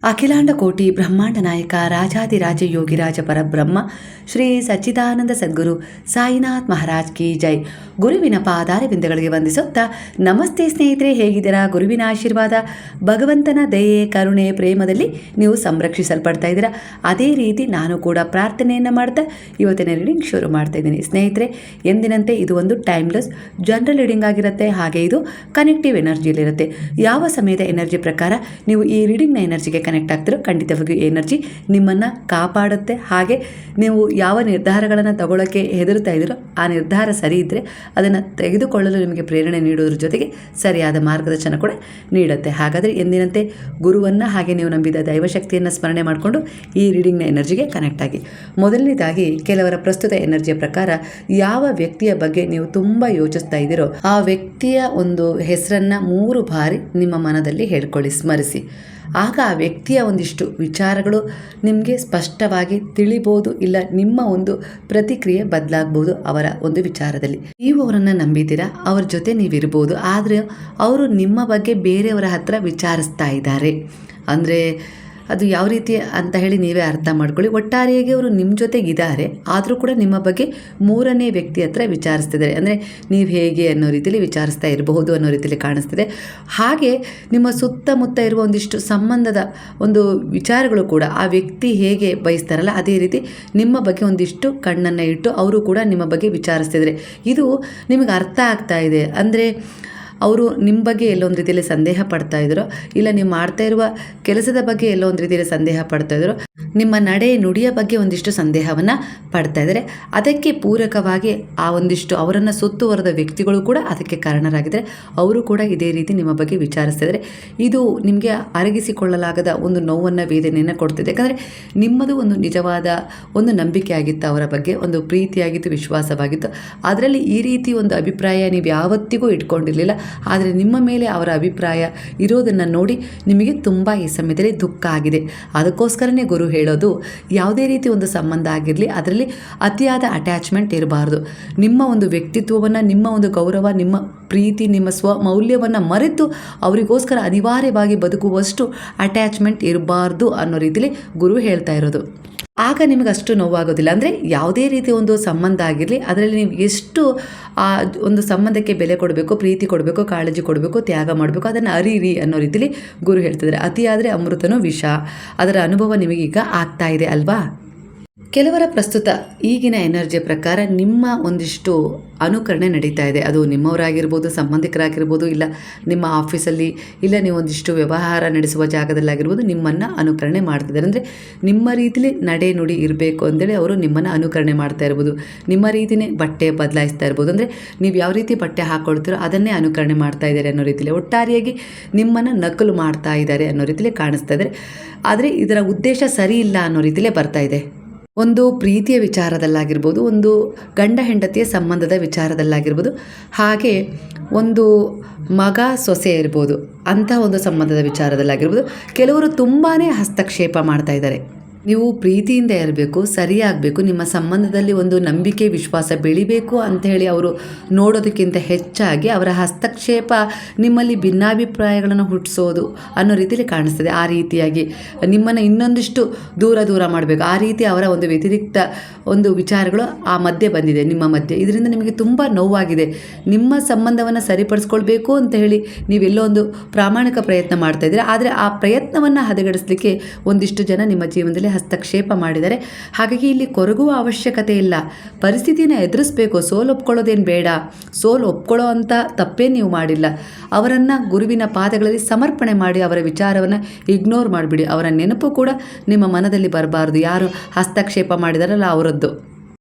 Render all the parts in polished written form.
ಅಖಿಲಾಂಡ ಕೋಟಿ ಬ್ರಹ್ಮಾಂಡ ನಾಯಕ ರಾಜಾದಿರಾಜ ಯೋಗಿರಾಜ ಪರಬ್ರಹ್ಮ ಶ್ರೀ ಸಚ್ಚಿದಾನಂದ ಸದ್ಗುರು ಸಾಯಿನಾಥ್ ಮಹಾರಾಜ್ ಕಿ ಜೈ. ಗುರುವಿನ ಪಾದಾರವಿಂದಗಳಿಗೆ ವಂದಿಸುತ್ತಾ, ನಮಸ್ತೆ ಸ್ನೇಹಿತರೆ, ಹೇಗಿದ್ದೀರಾ? ಗುರುವಿನ ಆಶೀರ್ವಾದ, ಭಗವಂತನ ದಯೆ, ಕರುಣೆ, ಪ್ರೇಮದಲ್ಲಿ ನೀವು ಸಂರಕ್ಷಿಸಲ್ಪಡ್ತಾ ಇದ್ದೀರಾ. ಅದೇ ರೀತಿ ನಾನು ಕೂಡ ಪ್ರಾರ್ಥನೆಯನ್ನು ಮಾಡ್ತಾ ಇವತ್ತಿನ ರೀಡಿಂಗ್ ಶುರು ಮಾಡ್ತಾ ಇದ್ದೀನಿ. ಸ್ನೇಹಿತರೆ, ಎಂದಿನಂತೆ ಇದು ಒಂದು ಟೈಮ್ಲೆಸ್ ಜನರಲ್ ರೀಡಿಂಗ್ ಆಗಿರುತ್ತೆ. ಹಾಗೆ ಇದು ಕನೆಕ್ಟಿವ್ ಎನರ್ಜಿಯಲ್ಲಿರುತ್ತೆ. ಯಾವ ಸಮಯದ ಎನರ್ಜಿ ಪ್ರಕಾರ ನೀವು ಈ ರೀಡಿಂಗ್ನ ಎನರ್ಜಿಗೆ ಕನೆಕ್ಟ್ ಆಗ್ತಿರೋ ಖಂಡಿತವಾಗಿಯೂ ಎನರ್ಜಿ ನಿಮ್ಮನ್ನು ಕಾಪಾಡುತ್ತೆ. ಹಾಗೆ ನೀವು ಯಾವ ನಿರ್ಧಾರಗಳನ್ನು ತಗೊಳ್ಳೋಕ್ಕೆ ಹೆದರ್ತಾ ಇದ್ದೀರೋ ಆ ನಿರ್ಧಾರ ಸರಿ ಇದ್ದರೆ ಅದನ್ನು ತೆಗೆದುಕೊಳ್ಳಲು ನಿಮಗೆ ಪ್ರೇರಣೆ ನೀಡೋದ್ರ ಜೊತೆಗೆ ಸರಿಯಾದ ಮಾರ್ಗದರ್ಶನ ಕೂಡ ನೀಡುತ್ತೆ. ಹಾಗಾದರೆ ಎಂದಿನಂತೆ ಗುರುವನ್ನು ಹಾಗೆ ನೀವು ನಂಬಿದ ದೈವಶಕ್ತಿಯನ್ನು ಸ್ಮರಣೆ ಮಾಡಿಕೊಂಡು ಈ ರೀಡಿಂಗ್ನ ಎನರ್ಜಿಗೆ ಕನೆಕ್ಟ್ ಆಗಿ. ಮೊದಲನೇದಾಗಿ, ಕೆಲವರ ಪ್ರಸ್ತುತ ಎನರ್ಜಿಯ ಪ್ರಕಾರ ಯಾವ ವ್ಯಕ್ತಿಯ ಬಗ್ಗೆ ನೀವು ತುಂಬ ಯೋಚಿಸ್ತಾ ಇದ್ದೀರೋ ಆ ವ್ಯಕ್ತಿಯ ಒಂದು ಹೆಸರನ್ನು 3 ಬಾರಿ ನಿಮ್ಮ ಮನದಲ್ಲಿ ಹೇಳ್ಕೊಳ್ಳಿ, ಸ್ಮರಿಸಿ. ಆಗ ಆ ವ್ಯಕ್ತಿಯ ಒಂದಿಷ್ಟು ವಿಚಾರಗಳು ನಿಮಗೆ ಸ್ಪಷ್ಟವಾಗಿ ತಿಳಿಬೋದು, ಇಲ್ಲ ನಿಮ್ಮ ಒಂದು ಪ್ರತಿಕ್ರಿಯೆ ಬದಲಾಗ್ಬೋದು ಅವರ ಒಂದು ವಿಚಾರದಲ್ಲಿ. ನೀವು ಅವರನ್ನು ನಂಬಿದ್ದೀರಾ, ಅವ್ರ ಜೊತೆ ನೀವಿರ್ಬೋದು, ಆದರೆ ಅವರು ನಿಮ್ಮ ಬಗ್ಗೆ ಬೇರೆಯವರ ಹತ್ರ ವಿಚಾರಿಸ್ತಾ ಇದ್ದಾರೆ. ಅಂದರೆ ಅದು ಯಾವ ರೀತಿ ಅಂತ ಹೇಳಿ ನೀವೇ ಅರ್ಥ ಮಾಡ್ಕೊಳ್ಳಿ. ಒಟ್ಟಾರೆಯಾಗಿ ಅವರು ನಿಮ್ಮ ಜೊತೆಗಿದ್ದಾರೆ, ಆದರೂ ಕೂಡ ನಿಮ್ಮ ಬಗ್ಗೆ 3ನೇ ವ್ಯಕ್ತಿ ಹತ್ರ ವಿಚಾರಿಸ್ತಿದ್ದಾರೆ. ಅಂದರೆ ನೀವು ಹೇಗೆ ಅನ್ನೋ ರೀತಿಯಲ್ಲಿ ವಿಚಾರಿಸ್ತಾ ಇರಬಹುದು ಅನ್ನೋ ರೀತಿಯಲ್ಲಿ ಕಾಣಿಸ್ತಿದೆ. ಹಾಗೆ ನಿಮ್ಮ ಸುತ್ತಮುತ್ತ ಇರುವ ಒಂದಿಷ್ಟು ಸಂಬಂಧದ ಒಂದು ವಿಚಾರಗಳು ಕೂಡ ಆ ವ್ಯಕ್ತಿ ಹೇಗೆ ಬಯಸ್ತಾರಲ್ಲ ಅದೇ ರೀತಿ ನಿಮ್ಮ ಬಗ್ಗೆ ಒಂದಿಷ್ಟು ಕಣ್ಣನ್ನು ಇಟ್ಟು ಅವರು ಕೂಡ ನಿಮ್ಮ ಬಗ್ಗೆ ವಿಚಾರಿಸ್ತಿದ್ದಾರೆ. ಇದು ನಿಮಗೆ ಅರ್ಥ ಆಗ್ತಾ ಇದೆ. ಅಂದರೆ ಅವರು ನಿಮ್ಮ ಬಗ್ಗೆ ಎಲ್ಲೊಂದು ರೀತಿಯಲ್ಲಿ ಸಂದೇಹ ಪಡ್ತಾ ಇದ್ರು, ಇಲ್ಲ ನೀವು ಮಾಡ್ತಾ ಇರುವ ಕೆಲಸದ ಬಗ್ಗೆ ಎಲ್ಲೋ ಒಂದು ರೀತಿಯಲ್ಲಿ ಸಂದೇಹ ಪಡ್ತಾ ಇದ್ರು, ನಿಮ್ಮ ನಡೆ ನುಡಿಯ ಬಗ್ಗೆ ಒಂದಿಷ್ಟು ಸಂದೇಹವನ್ನು ಪಡ್ತಾ ಇದ್ದಾರೆ. ಅದಕ್ಕೆ ಪೂರಕವಾಗಿ ಆ ಒಂದಿಷ್ಟು ಅವರನ್ನು ಸುತ್ತುವರೆದ ವ್ಯಕ್ತಿಗಳು ಕೂಡ ಅದಕ್ಕೆ ಕಾರಣರಾಗಿದ್ದಾರೆ. ಅವರು ಕೂಡ ಇದೇ ರೀತಿ ನಿಮ್ಮ ಬಗ್ಗೆ ವಿಚಾರಿಸ್ತಿದ್ದಾರೆ. ಇದು ನಿಮಗೆ ಅರಗಿಸಿಕೊಳ್ಳಲಾಗದ ಒಂದು ನೋವನ್ನು, ವೇದನೆಯನ್ನು ಕೊಡ್ತಿದೆ. ಯಾಕಂದರೆ ನಿಮ್ಮದು ಒಂದು ನಿಜವಾದ ಒಂದು ನಂಬಿಕೆ ಆಗಿತ್ತು, ಅವರ ಬಗ್ಗೆ ಒಂದು ಪ್ರೀತಿಯಾಗಿತ್ತು, ವಿಶ್ವಾಸವಾಗಿತ್ತು. ಅದರಲ್ಲಿ ಈ ರೀತಿ ಒಂದು ಅಭಿಪ್ರಾಯ ನೀವು ಯಾವತ್ತಿಗೂ ಇಟ್ಕೊಂಡಿರಲಿಲ್ಲ. ಆದರೆ ನಿಮ್ಮ ಮೇಲೆ ಅವರ ಅಭಿಪ್ರಾಯ ಇರೋದನ್ನು ನೋಡಿ ನಿಮಗೆ ತುಂಬ ಈ ಸಮಯದಲ್ಲಿ ದುಃಖ ಆಗಿದೆ. ಅದಕ್ಕೋಸ್ಕರನೇ ಗುರು ಹೇಳೋದು, ಯಾವುದೇ ರೀತಿ ಒಂದು ಸಂಬಂಧ ಆಗಿರಲಿ ಅದರಲ್ಲಿ ಅತಿಯಾದ ಅಟ್ಯಾಚ್ಮೆಂಟ್ ಇರಬಾರ್ದು. ನಿಮ್ಮ ಒಂದು ವ್ಯಕ್ತಿತ್ವವನ್ನು, ನಿಮ್ಮ ಒಂದು ಗೌರವ, ನಿಮ್ಮ ಪ್ರೀತಿ, ನಿಮ್ಮ ಮೌಲ್ಯವನ್ನು ಮರೆತು ಅವರಿಗೋಸ್ಕರ ಅನಿವಾರ್ಯವಾಗಿ ಬದುಕುವಷ್ಟು ಅಟ್ಯಾಚ್ಮೆಂಟ್ ಇರಬಾರ್ದು ಅನ್ನೋ ರೀತಿಯಲ್ಲಿ ಗುರು ಹೇಳ್ತಾ ಇರೋದು. ಆಗ ನಿಮಗೆ ಅಷ್ಟು ನೋವಾಗೋದಿಲ್ಲ. ಅಂದರೆ ಯಾವುದೇ ರೀತಿಯ ಒಂದು ಸಂಬಂಧ ಆಗಿರಲಿ ಅದರಲ್ಲಿ ನೀವು ಎಷ್ಟು ಆ ಒಂದು ಸಂಬಂಧಕ್ಕೆ ಬೆಲೆ ಕೊಡಬೇಕು, ಪ್ರೀತಿ ಕೊಡಬೇಕು, ಕಾಳಜಿ ಕೊಡಬೇಕು, ತ್ಯಾಗ ಮಾಡಬೇಕು, ಅದನ್ನು ಅರಿರಿ ಅನ್ನೋ ರೀತಿಯಲ್ಲಿ ಗುರು ಹೇಳ್ತಿದ್ದಾರೆ. ಅತಿಯಾದರೆ ಅಮೃತನೂ ವಿಷ. ಅದರ ಅನುಭವ ನಿಮಗೀಗ ಆಗ್ತಾ ಇದೆ ಅಲ್ವಾ? ಕೆಲವರ ಪ್ರಸ್ತುತ ಈಗಿನ ಎನರ್ಜಿಯ ಪ್ರಕಾರ ನಿಮ್ಮ ಒಂದಿಷ್ಟು ಅನುಕರಣೆ ನಡೀತಾ ಇದೆ. ಅದು ನಿಮ್ಮವರಾಗಿರ್ಬೋದು, ಸಂಬಂಧಿಕರಾಗಿರ್ಬೋದು, ಇಲ್ಲ ನಿಮ್ಮ ಆಫೀಸಲ್ಲಿ, ಇಲ್ಲ ನೀವು ಒಂದಿಷ್ಟು ವ್ಯವಹಾರ ನಡೆಸುವ ಜಾಗದಲ್ಲಾಗಿರ್ಬೋದು, ನಿಮ್ಮನ್ನು ಅನುಕರಣೆ ಮಾಡ್ತಿದ್ದಾರೆ. ಅಂದರೆ ನಿಮ್ಮ ರೀತಿಲಿ ನಡೆ ನುಡಿ ಇರಬೇಕು ಅಂತೇಳಿ ಅವರು ನಿಮ್ಮನ್ನು ಅನುಕರಣೆ ಮಾಡ್ತಾ ಇರ್ಬೋದು. ನಿಮ್ಮ ರೀತಿಯೇ ಬಟ್ಟೆ ಬದಲಾಯಿಸ್ತಾ ಇರ್ಬೋದು. ಅಂದರೆ ನೀವು ಯಾವ ರೀತಿ ಬಟ್ಟೆ ಹಾಕ್ಕೊಳ್ತೀರೋ ಅದನ್ನೇ ಅನುಕರಣೆ ಮಾಡ್ತಾ ಇದ್ದಾರೆ ಅನ್ನೋ ರೀತಿಯಲ್ಲಿ, ಒಟ್ಟಾರೆಯಾಗಿ ನಿಮ್ಮನ್ನು ನಕಲು ಮಾಡ್ತಾ ಇದ್ದಾರೆ ಅನ್ನೋ ರೀತಿಯಲ್ಲಿ ಕಾಣಿಸ್ತಾ ಇದ್ದಾರೆ. ಆದರೆ ಇದರ ಉದ್ದೇಶ ಸರಿ ಇಲ್ಲ ಅನ್ನೋ ರೀತಿಯಲ್ಲೇ ಬರ್ತಾ ಇದೆ. ಒಂದು ಪ್ರೀತಿಯ ವಿಚಾರದಲ್ಲಾಗಿರ್ಬೋದು, ಒಂದು ಗಂಡ ಹೆಂಡತಿಯ ಸಂಬಂಧದ ವಿಚಾರದಲ್ಲಾಗಿರ್ಬೋದು, ಹಾಗೆ ಒಂದು ಮಗ ಸೊಸೆ ಇರ್ಬೋದು, ಅಂಥ ಒಂದು ಸಂಬಂಧದ ವಿಚಾರದಲ್ಲಾಗಿರ್ಬೋದು ಕೆಲವರು ತುಂಬಾ ಹಸ್ತಕ್ಷೇಪ ಮಾಡ್ತಾ ಇದ್ದಾರೆ. ನೀವು ಪ್ರೀತಿಯಿಂದ ಇರಬೇಕು, ಸರಿಯಾಗಬೇಕು, ನಿಮ್ಮ ಸಂಬಂಧದಲ್ಲಿ ಒಂದು ನಂಬಿಕೆ, ವಿಶ್ವಾಸ ಬೆಳಿಬೇಕು ಅಂತ ಹೇಳಿ ಅವರು ನೋಡೋದಕ್ಕಿಂತ ಹೆಚ್ಚಾಗಿ ಅವರ ಹಸ್ತಕ್ಷೇಪ ನಿಮ್ಮಲ್ಲಿ ಭಿನ್ನಾಭಿಪ್ರಾಯಗಳನ್ನು ಹುಟ್ಟಿಸೋದು ಅನ್ನೋ ರೀತಿಯಲ್ಲಿ ಕಾಣಿಸ್ತದೆ. ಆ ರೀತಿಯಾಗಿ ನಿಮ್ಮನ್ನು ಇನ್ನೊಂದಿಷ್ಟು ದೂರ ಮಾಡಬೇಕು, ಆ ರೀತಿ ಅವರ ಒಂದು ವ್ಯತಿರಿಕ್ತ ಒಂದು ವಿಚಾರಗಳು ಆ ಮಧ್ಯೆ ಬಂದಿದೆ, ನಿಮ್ಮ ಮಧ್ಯೆ. ಇದರಿಂದ ನಿಮಗೆ ತುಂಬ ನೋವಾಗಿದೆ. ನಿಮ್ಮ ಸಂಬಂಧವನ್ನು ಸರಿಪಡಿಸ್ಕೊಳ್ಬೇಕು ಅಂತ ಹೇಳಿ ನೀವೆಲ್ಲೋ ಒಂದು ಪ್ರಾಮಾಣಿಕ ಪ್ರಯತ್ನ ಮಾಡ್ತಾ ಇದ್ದೀರಾ. ಆದರೆ ಆ ಪ್ರಯತ್ನವನ್ನು ಹದಗೆಡಿಸಲಿಕ್ಕೆ ಒಂದಿಷ್ಟು ಜನ ನಿಮ್ಮ ಜೀವನದಲ್ಲಿ ಹಸ್ತಕ್ಷೇಪ ಮಾಡಿದರೆ. ಹಾಗಾಗಿ ಇಲ್ಲಿ ಕೊರಗುವ ಅವಶ್ಯಕತೆ ಇಲ್ಲ. ಪರಿಸ್ಥಿತಿನ ಎದುರಿಸಬೇಕು. ಸೋಲು ಒಪ್ಕೊಳ್ಳೋದೇನು ಬೇಡ. ಸೋಲು ಒಪ್ಕೊಳ್ಳೋ ಅಂತ ತಪ್ಪೇನು ನೀವು ಮಾಡಿಲ್ಲ. ಅವರನ್ನು ಗುರುವಿನ ಪಾದಗಳಲ್ಲಿ ಸಮರ್ಪಣೆ ಮಾಡಿ ಅವರ ವಿಚಾರವನ್ನು ಇಗ್ನೋರ್ ಮಾಡಿಬಿಡಿ. ಅವರ ನೆನಪು ಕೂಡ ನಿಮ್ಮ ಮನದಲ್ಲಿ ಬರಬಾರ್ದು. ಯಾರು ಹಸ್ತಕ್ಷೇಪ ಮಾಡಿದಾರಲ್ಲ ಅವರದ್ದು.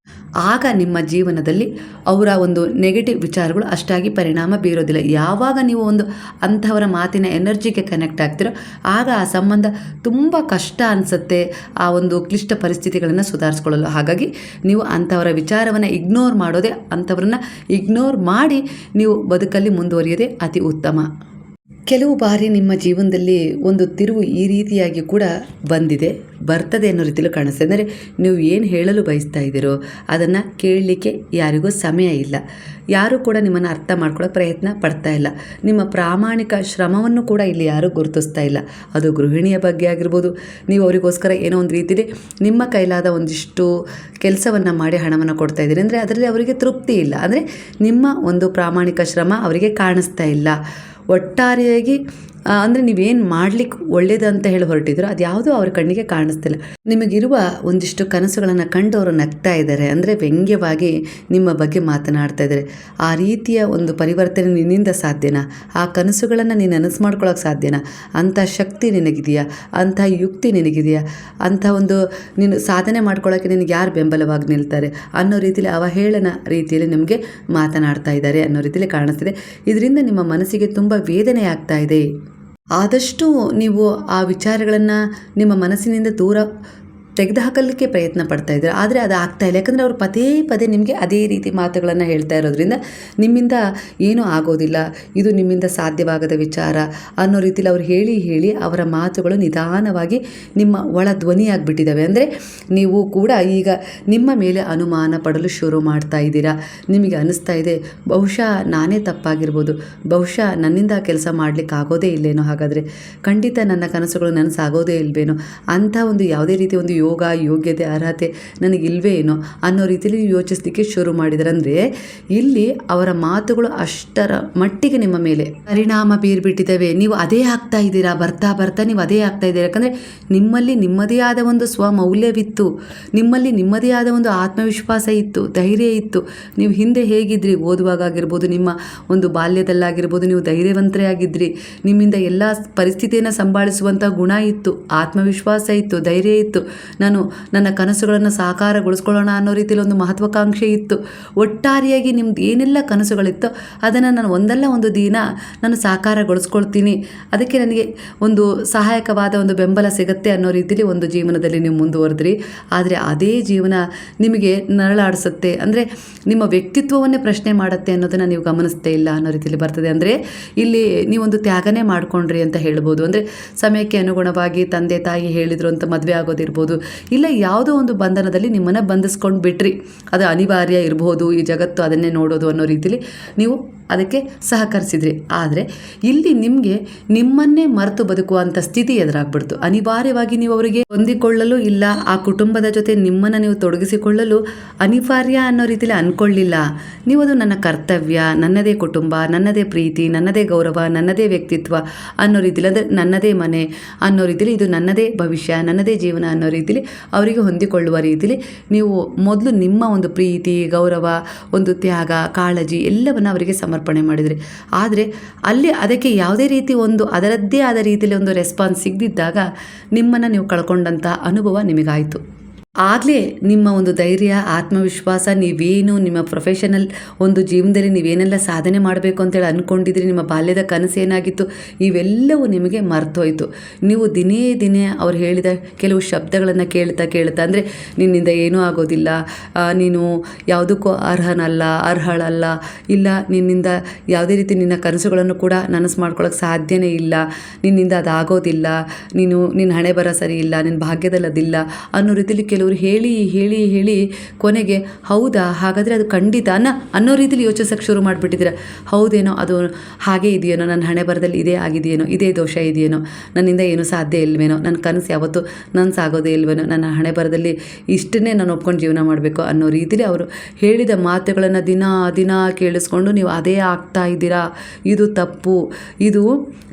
ಆಗ ನಿಮ್ಮ ಜೀವನದಲ್ಲಿ ಅವರ ಒಂದು ನೆಗೆಟಿವ್ ವಿಚಾರಗಳು ಅಷ್ಟಾಗಿ ಪರಿಣಾಮ ಬೀರೋದಿಲ್ಲ. ಯಾವಾಗ ನೀವು ಒಂದು ಅಂಥವರ ಮಾತಿನ ಎನರ್ಜಿಗೆ ಕನೆಕ್ಟ್ ಆಗ್ತಿರೋ ಆಗ ಆ ಸಂಬಂಧ ತುಂಬ ಕಷ್ಟ ಅನಿಸುತ್ತೆ, ಆ ಒಂದು ಕ್ಲಿಷ್ಟ ಪರಿಸ್ಥಿತಿಗಳನ್ನು ಸುಧಾರಿಸ್ಕೊಳ್ಳಲು. ಹಾಗಾಗಿ ನೀವು ಅಂಥವರ ವಿಚಾರವನ್ನು ಇಗ್ನೋರ್ ಮಾಡೋದೇ, ಅಂಥವ್ರನ್ನ ಇಗ್ನೋರ್ ಮಾಡಿ ನೀವು ಬದುಕಲ್ಲಿ ಮುಂದುವರಿಯೋದೇ ಅತಿ ಉತ್ತಮ. ಕೆಲವು ಬಾರಿ ನಿಮ್ಮ ಜೀವನದಲ್ಲಿ ಒಂದು ತಿರುವು ಈ ರೀತಿಯಾಗಿ ಕೂಡ ಬಂದಿದೆ, ಬರ್ತದೆ ಅನ್ನೋ ರೀತಿಯಲ್ಲೂ ಕಾಣಿಸ್ತದೆ. ಅಂದರೆ ನೀವು ಏನು ಹೇಳಲು ಬಯಸ್ತಾ ಇದ್ದೀರೋ ಅದನ್ನು ಕೇಳಲಿಕ್ಕೆ ಯಾರಿಗೂ ಸಮಯ ಇಲ್ಲ, ಯಾರೂ ಕೂಡ ನಿಮ್ಮನ್ನು ಅರ್ಥ ಮಾಡ್ಕೊಳ್ಳೋ ಪ್ರಯತ್ನ ಪಡ್ತಾ ಇಲ್ಲ. ನಿಮ್ಮ ಪ್ರಾಮಾಣಿಕ ಶ್ರಮವನ್ನು ಕೂಡ ಇಲ್ಲಿ ಯಾರೂ ಗುರುತಿಸ್ತಾ ಇಲ್ಲ. ಅದು ಗೃಹಿಣಿಯ ಬಗ್ಗೆ ಆಗಿರ್ಬೋದು, ನೀವು ಅವರಿಗೋಸ್ಕರ ಏನೋ ಒಂದು ರೀತಿಯಲ್ಲಿ ನಿಮ್ಮ ಕೈಲಾದ ಒಂದಿಷ್ಟು ಕೆಲಸವನ್ನು ಮಾಡಿ ಹಣವನ್ನು ಕೊಡ್ತಾ ಇದ್ದೀರಿ ಅಂದರೆ ಅದರಲ್ಲಿ ಅವರಿಗೆ ತೃಪ್ತಿ ಇಲ್ಲ. ಅಂದರೆ ನಿಮ್ಮ ಒಂದು ಪ್ರಾಮಾಣಿಕ ಶ್ರಮ ಅವರಿಗೆ ಕಾಣಿಸ್ತಾ ಇಲ್ಲ. ಒಟ್ಟಾರೆಯಾಗಿ ಅಂದರೆ ನೀವೇನು ಮಾಡ್ಲಿಕ್ಕೆ ಒಳ್ಳೇದು ಅಂತ ಹೇಳಿ ಹೊರಟಿದ್ರು ಅದು ಯಾವುದೂ ಅವ್ರ ಕಣ್ಣಿಗೆ ಕಾಣಿಸ್ತಿಲ್ಲ. ನಿಮಗಿರುವ ಒಂದಿಷ್ಟು ಕನಸುಗಳನ್ನು ಕಂಡು ಅವರು ನಗ್ತಾ ಇದ್ದಾರೆ, ಅಂದರೆ ವ್ಯಂಗ್ಯವಾಗಿ ನಿಮ್ಮ ಬಗ್ಗೆ ಮಾತನಾಡ್ತಾ ಇದ್ದಾರೆ. ಆ ರೀತಿಯ ಒಂದು ಪರಿವರ್ತನೆ ನಿನ್ನಿಂದ ಸಾಧ್ಯನಾ? ಆ ಕನಸುಗಳನ್ನು ನೀನು ನನಸು ಮಾಡ್ಕೊಳ್ಳೋಕೆ ಸಾಧ್ಯನಾ? ಅಂಥ ಶಕ್ತಿ ನಿನಗಿದೆಯಾ? ಅಂಥ ಯುಕ್ತಿ ನಿನಗಿದೆಯಾ? ಅಂಥ ಒಂದು ನೀನು ಸಾಧನೆ ಮಾಡ್ಕೊಳ್ಳೋಕ್ಕೆ ನಿನಗೆ ಯಾರು ಬೆಂಬಲವಾಗಿ ನಿಲ್ತಾರೆ ಅನ್ನೋ ರೀತಿಯಲ್ಲಿ ಅವಹೇಳನ ರೀತಿಯಲ್ಲಿ ನಿಮಗೆ ಮಾತನಾಡ್ತಾ ಇದ್ದಾರೆ ಅನ್ನೋ ರೀತಿಯಲ್ಲಿ ಕಾಣಿಸ್ತಿದೆ. ಇದರಿಂದ ನಿಮ್ಮ ಮನಸ್ಸಿಗೆ ತುಂಬ ವೇದನೆ ಆಗ್ತಾ ಇದೆ. ಆದಷ್ಟು ನೀವು ಆ ವಿಚಾರಗಳನ್ನು ನಿಮ್ಮ ಮನಸ್ಸಿನಿಂದ ದೂರ ತೆಗೆದುಹಾಕಲಿಕ್ಕೆ ಪ್ರಯತ್ನ ಪಡ್ತಾ ಇದ್ದಾರೆ, ಆದರೆ ಅದು ಆಗ್ತಾ ಇಲ್ಲ. ಯಾಕಂದರೆ ಅವರು ಪದೇ ಪದೇ ನಿಮಗೆ ಅದೇ ರೀತಿ ಮಾತುಗಳನ್ನು ಹೇಳ್ತಾ ಇರೋದ್ರಿಂದ ನಿಮ್ಮಿಂದ ಏನೂ ಆಗೋದಿಲ್ಲ, ಇದು ನಿಮ್ಮಿಂದ ಸಾಧ್ಯವಾಗದ ವಿಚಾರ ಅನ್ನೋ ರೀತಿಯಲ್ಲಿ ಅವ್ರು ಹೇಳಿ ಹೇಳಿ ಅವರ ಮಾತುಗಳು ನಿಧಾನವಾಗಿ ನಿಮ್ಮ ಒಳ ಧ್ವನಿಯಾಗಿಬಿಟ್ಟಿದ್ದಾವೆ. ಅಂದರೆ ನೀವು ಕೂಡ ಈಗ ನಿಮ್ಮ ಮೇಲೆ ಅನುಮಾನ ಪಡಲು ಶುರು ಮಾಡ್ತಾ ಇದ್ದೀರಾ. ನಿಮಗೆ ಅನ್ನಿಸ್ತಾ ಇದೆ, ಬಹುಶಃ ನಾನೇ ತಪ್ಪಾಗಿರ್ಬೋದು, ಬಹುಶಃ ನನ್ನಿಂದ ಕೆಲಸ ಮಾಡಲಿಕ್ಕೆ ಆಗೋದೇ ಇಲ್ಲೇನೋ, ಹಾಗಾದರೆ ಖಂಡಿತ ನನ್ನ ಕನಸುಗಳು ನನಸಾಗೋದೇ ಇಲ್ವೇನೋ, ಅಂಥ ಒಂದು ಯಾವುದೇ ರೀತಿ ಒಂದು ಯೋಗ ಯೋಗ್ಯತೆ ಅರ್ಹತೆ ನನಗಿಲ್ವೇ ಏನೋ ಅನ್ನೋ ರೀತಿಯಲ್ಲಿ ಯೋಚಿಸಲಿಕ್ಕೆ ಶುರು ಮಾಡಿದ್ದಾರೆ. ಅಂದರೆ ಇಲ್ಲಿ ಅವರ ಮಾತುಗಳು ಅಷ್ಟರ ಮಟ್ಟಿಗೆ ನಿಮ್ಮ ಮೇಲೆ ಪರಿಣಾಮ ಬೀರ್ಬಿಟ್ಟಿದ್ದಾವೆ. ನೀವು ಅದೇ ಆಗ್ತಾ ಇದ್ದೀರಾ, ಬರ್ತಾ ಬರ್ತಾ ನೀವು ಅದೇ ಆಗ್ತಾ ಇದ್ದೀರಾ. ಯಾಕಂದರೆ ನಿಮ್ಮಲ್ಲಿ ನಿಮ್ಮದೇ ಆದ ಒಂದು ಸ್ವಮೌಲ್ಯವಿತ್ತು, ನಿಮ್ಮಲ್ಲಿ ನಿಮ್ಮದೇ ಆದ ಒಂದು ಆತ್ಮವಿಶ್ವಾಸ ಇತ್ತು, ಧೈರ್ಯ ಇತ್ತು. ನೀವು ಹಿಂದೆ ಹೇಗಿದ್ರಿ, ಓದುವಾಗ ಆಗಿರ್ಬೋದು, ನಿಮ್ಮ ಒಂದು ಬಾಲ್ಯದಲ್ಲಾಗಿರ್ಬೋದು, ನೀವು ಧೈರ್ಯವಂತರೇ ಆಗಿದ್ರಿ. ನಿಮ್ಮಿಂದ ಎಲ್ಲ ಪರಿಸ್ಥಿತಿಯನ್ನು ಸಂಭಾಳಿಸುವಂಥ ಗುಣ ಇತ್ತು, ಆತ್ಮವಿಶ್ವಾಸ ಇತ್ತು, ಧೈರ್ಯ ಇತ್ತು. ನಾನು ನನ್ನ ಕನಸುಗಳನ್ನು ಸಾಕಾರಗೊಳಿಸ್ಕೊಳ್ಳೋಣ ಅನ್ನೋ ರೀತಿಯಲ್ಲಿ ಒಂದು ಮಹತ್ವಾಕಾಂಕ್ಷೆ ಇತ್ತು. ಒಟ್ಟಾರೆಯಾಗಿ ನಿಮ್ದು ಏನೆಲ್ಲ ಕನಸುಗಳಿತ್ತೋ ಅದನ್ನು ನಾನು ಒಂದಲ್ಲ ಒಂದು ದಿನ ನಾನು ಸಾಕಾರಗೊಳಿಸ್ಕೊಳ್ತೀನಿ, ಅದಕ್ಕೆ ನನಗೆ ಒಂದು ಸಹಾಯಕವಾದ ಒಂದು ಬೆಂಬಲ ಸಿಗುತ್ತೆ ಅನ್ನೋ ರೀತಿಯಲ್ಲಿ ಒಂದು ಜೀವನದಲ್ಲಿ ನೀವು ಮುಂದುವರೆದ್ರಿ. ಆದರೆ ಅದೇ ಜೀವನ ನಿಮಗೆ ನರಳಾಡಿಸುತ್ತೆ, ಅಂದರೆ ನಿಮ್ಮ ವ್ಯಕ್ತಿತ್ವವನ್ನೇ ಪ್ರಶ್ನೆ ಮಾಡುತ್ತೆ ಅನ್ನೋದನ್ನು ನೀವು ಗಮನಿಸ್ತೇ ಇಲ್ಲ ಅನ್ನೋ ರೀತಿಯಲ್ಲಿ ಬರ್ತದೆ. ಅಂದರೆ ಇಲ್ಲಿ ನೀವೊಂದು ತ್ಯಾಗನೇ ಮಾಡ್ಕೊಂಡ್ರಿ ಅಂತ ಹೇಳ್ಬೋದು. ಅಂದರೆ ಸಮಯಕ್ಕೆ ಅನುಗುಣವಾಗಿ ತಂದೆ ತಾಯಿ ಹೇಳಿದ್ರು ಅಂತ ಮದುವೆ ಆಗೋದಿರ್ಬೋದು, ಇಲ್ಲ ಯಾವುದೋ ಒಂದು ಬಂಧನದಲ್ಲಿ ನಿಮ್ಮನ್ನು ಬಂಧಿಸ್ಕೊಂಡು ಬಿಟ್ರಿ, ಅದು ಅನಿವಾರ್ಯ ಇರಬಹುದು, ಈ ಜಗತ್ತು ಅದನ್ನೇ ನೋಡೋದು ಅನ್ನೋ ರೀತಿಯಲ್ಲಿ ನೀವು ಅದಕ್ಕೆ ಸಹಕರಿಸಿದ್ರಿ. ಆದರೆ ಇಲ್ಲಿ ನಿಮಗೆ ನಿಮ್ಮನ್ನೇ ಮರೆತು ಬದುಕುವಂಥ ಸ್ಥಿತಿ ಎದುರಾಗ್ಬಿಡ್ತು. ಅನಿವಾರ್ಯವಾಗಿ ನೀವು ಅವರಿಗೆ ಹೊಂದಿಕೊಳ್ಳಲು ಇಲ್ಲ, ಆ ಕುಟುಂಬದ ಜೊತೆ ನಿಮ್ಮನ್ನು ನೀವು ತೊಡಗಿಸಿಕೊಳ್ಳಲು ಅನಿವಾರ್ಯ ಅನ್ನೋ ರೀತಿಯಲ್ಲಿ ಅಂದ್ಕೊಳ್ಳಿಲ್ಲ. ನೀವು ಅದು ನನ್ನ ಕರ್ತವ್ಯ, ನನ್ನದೇ ಕುಟುಂಬ, ನನ್ನದೇ ಪ್ರೀತಿ, ನನ್ನದೇ ಗೌರವ, ನನ್ನದೇ ವ್ಯಕ್ತಿತ್ವ ಅನ್ನೋ ರೀತಿಯಲ್ಲಿ, ಅಂದರೆ ನನ್ನದೇ ಮನೆ ಅನ್ನೋ ರೀತಿಯಲ್ಲಿ, ಇದು ನನ್ನದೇ ಭವಿಷ್ಯ, ನನ್ನದೇ ಜೀವನ ಅನ್ನೋ ರೀತಿಯಲ್ಲಿ ಅವರಿಗೆ ಹೊಂದಿಕೊಳ್ಳುವ ರೀತಿಯಲ್ಲಿ ನೀವು ಮೊದಲು ನಿಮ್ಮ ಒಂದು ಪ್ರೀತಿ, ಗೌರವ, ಒಂದು ತ್ಯಾಗ, ಕಾಳಜಿ ಎಲ್ಲವನ್ನು ಅವರಿಗೆ ಸಮರ್ಪಣೆ ಮಾಡಿದ್ರಿ. ಆದರೆ ಅಲ್ಲಿ ಅದಕ್ಕೆ ಯಾವುದೇ ರೀತಿ ಒಂದು ಅದರದ್ದೇ ಆದ ರೀತಿಯಲ್ಲಿ ಒಂದು ರೆಸ್ಪಾನ್ಸ್ ಸಿಗದಿದ್ದಾಗ ನಿಮ್ಮನ್ನು ನೀವು ಕಳ್ಕೊಂಡಂಥ ಅನುಭವ ನಿಮಗಾಯಿತು. ಆಗಲೇ ನಿಮ್ಮ ಒಂದು ಧೈರ್ಯ, ಆತ್ಮವಿಶ್ವಾಸ, ನೀವೇನು ನಿಮ್ಮ ಪ್ರೊಫೆಷನಲ್ ಒಂದು ಜೀವನದಲ್ಲಿ ನೀವೇನೆಲ್ಲ ಸಾಧನೆ ಮಾಡಬೇಕು ಅಂತೇಳಿ ಅಂದ್ಕೊಂಡಿದ್ರಿ, ನಿಮ್ಮ ಬಾಲ್ಯದ ಕನಸು ಏನಾಗಿತ್ತು, ಇವೆಲ್ಲವೂ ನಿಮಗೆ ಮರ್ತೋಯ್ತು. ನೀವು ದಿನೇ ದಿನೇ ಅವ್ರು ಹೇಳಿದ ಕೆಲವು ಶಬ್ದಗಳನ್ನು ಕೇಳ್ತಾ ಅಂದರೆ ನಿನ್ನಿಂದ ಏನೂ ಆಗೋದಿಲ್ಲ, ನೀನು ಯಾವುದಕ್ಕೂ ಅರ್ಹಳಲ್ಲ, ಇಲ್ಲ ನಿನ್ನಿಂದ ಯಾವುದೇ ರೀತಿ ನಿನ್ನ ಕನಸುಗಳನ್ನು ಕೂಡ ನನಸು ಮಾಡ್ಕೊಳ್ಳೋಕೆ ಸಾಧ್ಯನೇ ಇಲ್ಲ, ನಿನ್ನಿಂದ ಅದಾಗೋದಿಲ್ಲ, ನಿನ್ನ ಹಣೆ ಬರ ಸರಿ ಇಲ್ಲ, ನಿನ್ನ ಭಾಗ್ಯದಲ್ಲಿ ಅದಿಲ್ಲ ಅನ್ನೋ ರೀತಿಯಲ್ಲಿ ಕೆಲವರು ಹೇಳಿ ಹೇಳಿ ಹೇಳಿ ಕೊನೆಗೆ ಹೌದಾ, ಹಾಗಾದರೆ ಅದು ಖಂಡಿತ ಅನ್ನೋ ರೀತಿಯಲ್ಲಿ ಯೋಚಿಸೋಕ್ಕೆ ಶುರು ಮಾಡಿಬಿಟ್ಟಿದ್ದೀರ. ಹೌದೇನೋ, ಅದು ಹಾಗೇ ಇದೆಯೇನೋ, ನನ್ನ ಹಣೆ ಬರದಲ್ಲಿ ಇದೇ ಆಗಿದೆಯೇನೋ, ಇದೇ ದೋಷ ಇದೆಯೇನೋ, ನನ್ನಿಂದ ಏನೂ ಸಾಧ್ಯ ಇಲ್ವೇನೋ, ನನ್ನ ಕನಸು ಯಾವತ್ತೂ ಸಾಗೋದೇ ಇಲ್ವೇನೋ, ನನ್ನ ಹಣೆ ಬರದಲ್ಲಿ ಇಷ್ಟನ್ನೇ ನಾನು ಒಪ್ಕೊಂಡು ಜೀವನ ಮಾಡಬೇಕು ಅನ್ನೋ ರೀತಿಯಲ್ಲಿ ಅವರು ಹೇಳಿದ ಮಾತುಗಳನ್ನು ದಿನ ಕೇಳಿಸ್ಕೊಂಡು ನೀವು ಅದೇ ಆಗ್ತಾ ಇದ್ದೀರಾ. ಇದು ತಪ್ಪು, ಇದು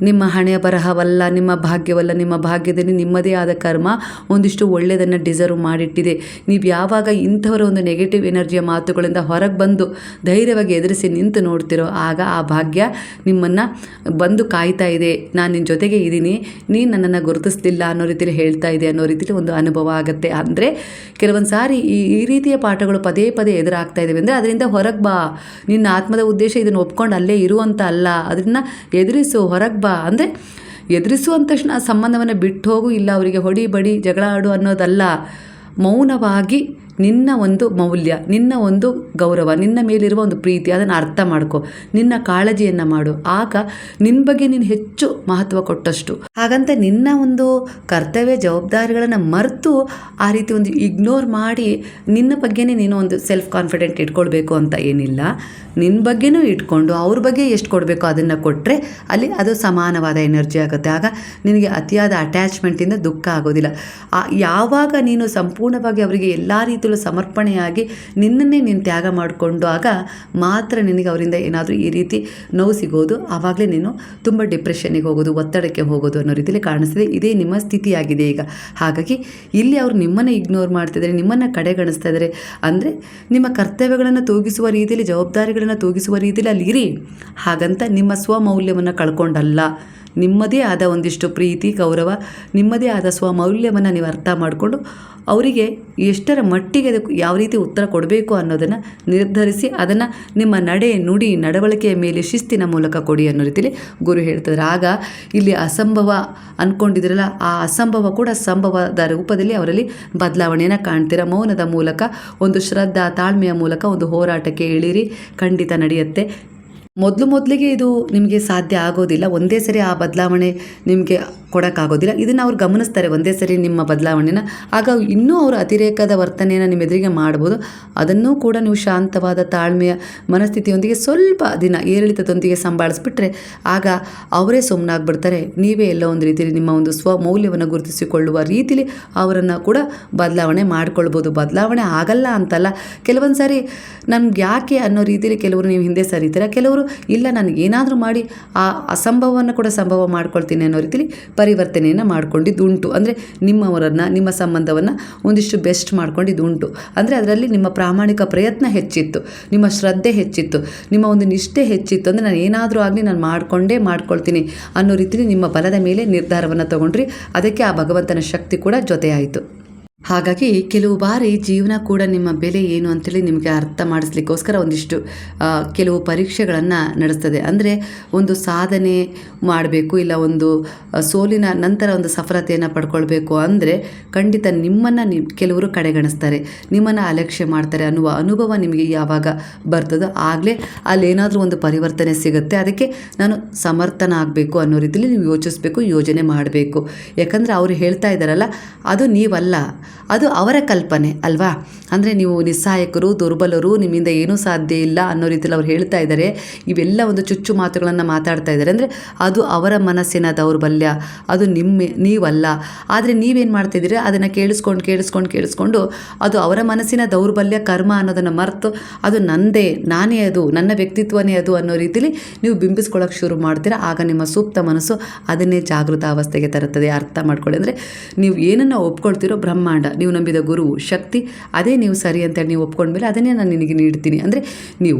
ನಿಮ್ಮ ಹಣೆಯ ಬರಹವಲ್ಲ, ನಿಮ್ಮ ಭಾಗ್ಯವಲ್ಲ. ನಿಮ್ಮ ಭಾಗ್ಯದಲ್ಲಿ ನಿಮ್ಮದೇ ಆದ ಕರ್ಮ ಒಂದಿಷ್ಟು ಒಳ್ಳೆಯದನ್ನು ಡಿಸರ್ವ್ ಮಾಡಿಟ್ಟಿದೆ. ನೀವು ಯಾವಾಗ ಇಂಥವರ ಒಂದು ನೆಗೆಟಿವ್ ಎನರ್ಜಿಯ ಮಾತುಗಳಿಂದ ಹೊರಗೆ ಬಂದು ಧೈರ್ಯವಾಗಿ ಎದುರಿಸಿ ನಿಂತು ನೋಡ್ತಿರೋ, ಆಗ ಆ ಭಾಗ್ಯ ನಿಮ್ಮನ್ನು ಬಂದು ಕಾಯ್ತಾ ಇದೆ. ನಾನು ನಿನ್ನ ಜೊತೆಗೆ ಇದ್ದೀನಿ, ನೀನು ನನ್ನನ್ನು ಗುರುತಿಸ್ಲಿಲ್ಲ ಅನ್ನೋ ರೀತಿಯಲ್ಲಿ ಹೇಳ್ತಾ ಇದೆ ಅನ್ನೋ ರೀತಿಯಲ್ಲಿ ಒಂದು ಅನುಭವ ಆಗುತ್ತೆ. ಅಂದರೆ ಕೆಲವೊಂದು ಸಾರಿ ಈ ರೀತಿಯ ಪಾಠಗಳು ಪದೇ ಪದೇ ಎದುರಾಗ್ತಾ ಇದ್ದಾವೆ. ಅಂದರೆ ಅದರಿಂದ ಹೊರಗೆ ಬಾ, ನಿನ್ನ ಆತ್ಮದ ಉದ್ದೇಶ ಇದನ್ನು ಒಪ್ಕೊಂಡು ಅಲ್ಲೇ ಇರುವಂತ ಅಲ್ಲ, ಅದನ್ನು ಎದುರಿಸು, ಹೊರಗೆ ಬಾ. ಅಂದರೆ ಎದುರಿಸುವಂತ ತಕ್ಷಣ ಸಂಬಂಧವನ್ನು ಬಿಟ್ಟು ಹೋಗು, ಇಲ್ಲ ಅವರಿಗೆ ಹೊಡಿ ಬಡಿ ಜಗಳ ಆಡು ಅನ್ನೋದಲ್ಲ. ಮೌನವಾಗಿ ನಿನ್ನ ಒಂದು ಮೌಲ್ಯ, ನಿನ್ನ ಒಂದು ಗೌರವ, ನಿನ್ನ ಮೇಲಿರುವ ಒಂದು ಪ್ರೀತಿ ಅದನ್ನು ಅರ್ಥ ಮಾಡ್ಕೊ, ನಿನ್ನ ಕಾಳಜಿಯನ್ನು ಮಾಡು. ಆಗ ನಿನ್ನ ಬಗ್ಗೆ ನೀನು ಹೆಚ್ಚು ಮಹತ್ವ ಕೊಟ್ಟಷ್ಟು. ಹಾಗಂತ ನಿನ್ನ ಒಂದು ಕರ್ತವ್ಯ ಜವಾಬ್ದಾರಿಗಳನ್ನು ಮರೆತು ಆ ರೀತಿ ಒಂದು ಇಗ್ನೋರ್ ಮಾಡಿ ನಿನ್ನ ಬಗ್ಗೆನೇ ನೀನು ಒಂದು ಸೆಲ್ಫ್ ಕಾನ್ಫಿಡೆಂಟ್ ಇಟ್ಕೊಳ್ಬೇಕು ಅಂತ ಏನಿಲ್ಲ. ನಿನ್ನ ಬಗ್ಗೆನೂ ಇಟ್ಕೊಂಡು ಅವ್ರ ಬಗ್ಗೆ ಎಷ್ಟು ಕೊಡಬೇಕು ಅದನ್ನು ಕೊಟ್ಟರೆ ಅಲ್ಲಿ ಅದು ಸಮಾನವಾದ ಎನರ್ಜಿ ಆಗುತ್ತೆ. ಆಗ ನಿನಗೆ ಅತಿಯಾದ ಅಟ್ಯಾಚ್ಮೆಂಟಿಂದ ದುಃಖ ಆಗೋದಿಲ್ಲ. ಯಾವಾಗ ನೀನು ಸಂಪೂರ್ಣವಾಗಿ ಅವರಿಗೆ ಎಲ್ಲ ರೀತಿಯಲ್ಲೂ ಸಮರ್ಪಣೆಯಾಗಿ ನಿನ್ನನ್ನೇ ನೀನು ತ್ಯಾಗ ಮಾಡಿಕೊಂಡು ಆಗ ಮಾತ್ರ ನಿನಗೆ ಅವರಿಂದ ಏನಾದರೂ ಈ ರೀತಿ ನೋವು ಸಿಗೋದು. ಆವಾಗಲೇ ನೀನು ತುಂಬ ಡಿಪ್ರೆಷನ್ನಿಗೆ ಹೋಗೋದು, ಒತ್ತಡಕ್ಕೆ ಹೋಗೋದು ಅನ್ನೋ ರೀತಿಯಲ್ಲಿ ಕಾಣಿಸ್ತಿದೆ. ಇದೇ ನಿಮ್ಮ ಸ್ಥಿತಿಯಾಗಿದೆ ಈಗ. ಹಾಗಾಗಿ ಇಲ್ಲಿ ಅವರು ನಿಮ್ಮನ್ನು ಇಗ್ನೋರ್ ಮಾಡ್ತಿದ್ದಾರೆ, ನಿಮ್ಮನ್ನು ಕಡೆಗಣಿಸ್ತಾ ಇದ್ದಾರೆ. ಅಂದರೆ ನಿಮ್ಮ ಕರ್ತವ್ಯಗಳನ್ನು ತೂಗಿಸುವ ರೀತಿಯಲ್ಲಿ, ಜವಾಬ್ದಾರಿಗಳನ್ನು ತೂಗಿಸುವ ರೀತಿಯಲ್ಲಿ ಅಲ್ಲಿ ಇರಿ. ಹಾಗಂತ ನಿಮ್ಮ ಸ್ವಮೌಲ್ಯವನ್ನು ಕಳ್ಕೊಂಡಲ್ಲ. ನಿಮ್ಮದೇ ಆದ ಒಂದಿಷ್ಟು ಪ್ರೀತಿ, ಗೌರವ, ನಿಮ್ಮದೇ ಆದ ಸ್ವಮೌಲ್ಯವನ್ನು ನೀವು ಅರ್ಥ ಮಾಡಿಕೊಂಡು ಅವರಿಗೆ ಎಷ್ಟರ ಮಟ್ಟಿಗೆ ಅದಕ್ಕೆ ಯಾವ ರೀತಿ ಉತ್ತರ ಕೊಡಬೇಕು ಅನ್ನೋದನ್ನು ನಿರ್ಧರಿಸಿ ಅದನ್ನು ನಿಮ್ಮ ನಡೆ, ನುಡಿ, ನಡವಳಿಕೆಯ ಮೇಲೆ ಶಿಸ್ತಿನ ಮೂಲಕ ಕೊಡಿ ಅನ್ನೋ ರೀತಿಯಲ್ಲಿ ಗುರು ಹೇಳ್ತಿದ್ದಾರೆ. ಆಗ ಇಲ್ಲಿ ಅಸಂಭವ ಅಂದ್ಕೊಂಡಿದ್ರಲ್ಲ, ಆ ಅಸಂಭವ ಕೂಡ ಸಂಭವದ ರೂಪದಲ್ಲಿ ಅವರಲ್ಲಿ ಬದಲಾವಣೆಯನ್ನು ಕಾಣ್ತೀರ. ಮೌನದ ಮೂಲಕ, ಒಂದು ಶ್ರದ್ಧಾ ತಾಳ್ಮೆಯ ಮೂಲಕ ಒಂದು ಹೋರಾಟಕ್ಕೆ ಇಳಿರಿ, ಖಂಡಿತ ನಡೆಯುತ್ತೆ. ಮೊದಲಿಗೆ ಇದು ನಿಮಗೆ ಸಾಧ್ಯ ಆಗೋದಿಲ್ಲ. ಒಂದೇ ಸರಿ ಆ ಬದಲಾವಣೆ ನಿಮಗೆ ಕೊಡೋಕ್ಕಾಗೋದಿಲ್ಲ. ಇದನ್ನು ಅವ್ರು ಗಮನಿಸ್ತಾರೆ ಒಂದೇ ಸರಿ ನಿಮ್ಮ ಬದಲಾವಣೆನ. ಆಗ ಇನ್ನೂ ಅವರು ಅತಿರೇಕದ ವರ್ತನೆಯನ್ನು ನಿಮ್ಮ ಎದುರಿಗೆ ಮಾಡ್ಬೋದು. ಅದನ್ನೂ ಕೂಡ ನೀವು ಶಾಂತವಾದ ತಾಳ್ಮೆಯ ಮನಸ್ಥಿತಿಯೊಂದಿಗೆ ಸ್ವಲ್ಪ ದಿನ ಏರಿಳಿತದೊಂದಿಗೆ ಸಂಭಾಳಿಸ್ಬಿಟ್ರೆ ಆಗ ಅವರೇ ಸುಮ್ಮನಾಗ್ಬಿಡ್ತಾರೆ. ನೀವೇ ಎಲ್ಲ ಒಂದು ರೀತಿಯಲ್ಲಿ ನಿಮ್ಮ ಒಂದು ಸ್ವಮೌಲ್ಯವನ್ನು ಗುರುತಿಸಿಕೊಳ್ಳುವ ರೀತಿಯಲ್ಲಿ ಅವರನ್ನು ಕೂಡ ಬದಲಾವಣೆ ಮಾಡ್ಕೊಳ್ಬೋದು. ಬದಲಾವಣೆ ಆಗಲ್ಲ ಅಂತಲ್ಲ, ಕೆಲವೊಂದು ಸಾರಿ ನಮ್ಗೆ ಯಾಕೆ ಅನ್ನೋ ರೀತಿಯಲ್ಲಿ ಕೆಲವರು ನೀವು ಹಿಂದೆ ಸರಿತೀರ, ಕೆಲವರು ಇಲ್ಲ ನನಗೇನಾದರೂ ಮಾಡಿ ಆ ಅಸಂಭವವನ್ನು ಕೂಡ ಸಂಭವ ಮಾಡ್ಕೊಳ್ತೀನಿ ಅನ್ನೋ ರೀತಿಯಲ್ಲಿ ಪರಿವರ್ತನೆಯನ್ನು ಮಾಡ್ಕೊಂಡಿದ್ದುಂಟು. ಅಂದರೆ ನಿಮ್ಮವರನ್ನು, ನಿಮ್ಮ ಸಂಬಂಧವನ್ನು ಒಂದಿಷ್ಟು ಬೆಸ್ಟ್ ಮಾಡ್ಕೊಂಡಿದ್ದುಂಟು. ಅಂದರೆ ಅದರಲ್ಲಿ ನಿಮ್ಮ ಪ್ರಾಮಾಣಿಕ ಪ್ರಯತ್ನ ಹೆಚ್ಚಿತ್ತು, ನಿಮ್ಮ ಶ್ರದ್ಧೆ ಹೆಚ್ಚಿತ್ತು, ನಿಮ್ಮ ಒಂದು ನಿಷ್ಠೆ ಹೆಚ್ಚಿತ್ತು. ಅಂದರೆ ನಾನು ಏನಾದರೂ ಆಗಲಿ ನಾನು ಮಾಡ್ಕೊಳ್ತೀನಿ ಅನ್ನೋ ರೀತಿಯಲ್ಲಿ ನಿಮ್ಮ ಬಲದ ಮೇಲೆ ನಿರ್ಧಾರವನ್ನು ತಗೊಂಡ್ರಿ. ಅದಕ್ಕೆ ಆ ಭಗವಂತನ ಶಕ್ತಿ ಕೂಡ ಜೊತೆಯಾಯಿತು. ಹಾಗಾಗಿ ಕೆಲವು ಬಾರಿ ಜೀವನ ಕೂಡ ನಿಮ್ಮ ಬೆಲೆ ಏನು ಅಂತೇಳಿ ನಿಮಗೆ ಅರ್ಥ ಮಾಡಿಸ್ಲಿಕ್ಕೋಸ್ಕರ ಒಂದಿಷ್ಟು ಕೆಲವು ಪರೀಕ್ಷೆಗಳನ್ನು ನಡೆಸ್ತದೆ. ಅಂದರೆ ಒಂದು ಸಾಧನೆ ಮಾಡಬೇಕು, ಇಲ್ಲ ಒಂದು ಸೋಲಿನ ನಂತರ ಒಂದು ಸಫಲತೆಯನ್ನು ಪಡ್ಕೊಳ್ಬೇಕು ಅಂದರೆ ಖಂಡಿತ ನಿಮ್ಮನ್ನು ಕೆಲವರು ಕಡೆಗಣಿಸ್ತಾರೆ, ನಿಮ್ಮನ್ನು ಅಲಕ್ಷ್ಯ ಮಾಡ್ತಾರೆ ಅನ್ನುವ ಅನುಭವ ನಿಮಗೆ ಯಾವಾಗ ಬರ್ತದೋ ಆಗಲೇ ಅಲ್ಲೇನಾದರೂ ಒಂದು ಪರಿವರ್ತನೆ ಸಿಗುತ್ತೆ. ಅದಕ್ಕೆ ನಾನು ಸಮರ್ಥನ ಆಗಬೇಕು ಅನ್ನೋ ರೀತಿಯಲ್ಲಿ ನೀವು ಯೋಚಿಸಬೇಕು, ಯೋಜನೆ ಮಾಡಬೇಕು. ಯಾಕಂದರೆ ಅವರು ಹೇಳ್ತಾ ಇದ್ದಾರಲ್ಲ, ಅದು ನೀವಲ್ಲ, ಅದು ಅವರ ಕಲ್ಪನೆ ಅಲ್ವಾ. ಅಂದರೆ ನೀವು ನಿಸ್ಸಹಾಯಕರು, ದುರ್ಬಲರು, ನಿಮ್ಮಿಂದ ಏನೂ ಸಾಧ್ಯ ಇಲ್ಲ ಅನ್ನೋ ರೀತಿಯಲ್ಲಿ ಅವ್ರು ಹೇಳ್ತಾ ಇದ್ದಾರೆ. ಇವೆಲ್ಲ ಒಂದು ಚುಚ್ಚು ಮಾತುಗಳನ್ನು ಮಾತಾಡ್ತಾ ಇದ್ದಾರೆ. ಅಂದರೆ ಅದು ಅವರ ಮನಸ್ಸಿನ ದೌರ್ಬಲ್ಯ, ಅದು ನೀವಲ್ಲ. ಆದರೆ ನೀವೇನು ಮಾಡ್ತಿದ್ದೀರಿ, ಅದನ್ನು ಕೇಳಿಸ್ಕೊಂಡು ಅದು ಅವರ ಮನಸ್ಸಿನ ದೌರ್ಬಲ್ಯ, ಕರ್ಮ ಅನ್ನೋದನ್ನು ಮರೆತು ಅದು ನಾನೇ ಅದು, ನನ್ನ ವ್ಯಕ್ತಿತ್ವನೇ ಅದು ಅನ್ನೋ ರೀತಿಯಲ್ಲಿ ನೀವು ಬಿಂಬಿಸ್ಕೊಳ್ಳೋಕೆ ಶುರು ಮಾಡ್ತೀರಾ. ಆಗ ನಿಮ್ಮ ಸೂಕ್ತ ಮನಸ್ಸು ಅದನ್ನೇ ಜಾಗೃತ ಅವಸ್ಥೆಗೆ ತರುತ್ತದೆ. ಅರ್ಥ ಮಾಡ್ಕೊಳ್ಳಿ. ಅಂದರೆ ನೀವು ಏನನ್ನು ಒಪ್ಕೊಳ್ತಿರೋ ಬ್ರಹ್ಮಾಂಡ, ನೀವು ನಂಬಿದ ಗುರು ಶಕ್ತಿ, ಅದೇ ನೀವು ಸರಿ ಅಂತೇಳಿ ನೀವು ಒಪ್ಕೊಂಡ್ಮೇಲೆ ಅದನ್ನೇ ನಾನು ನಿನಗೆ ನೀಡ್ತೀನಿ. ಅಂದರೆ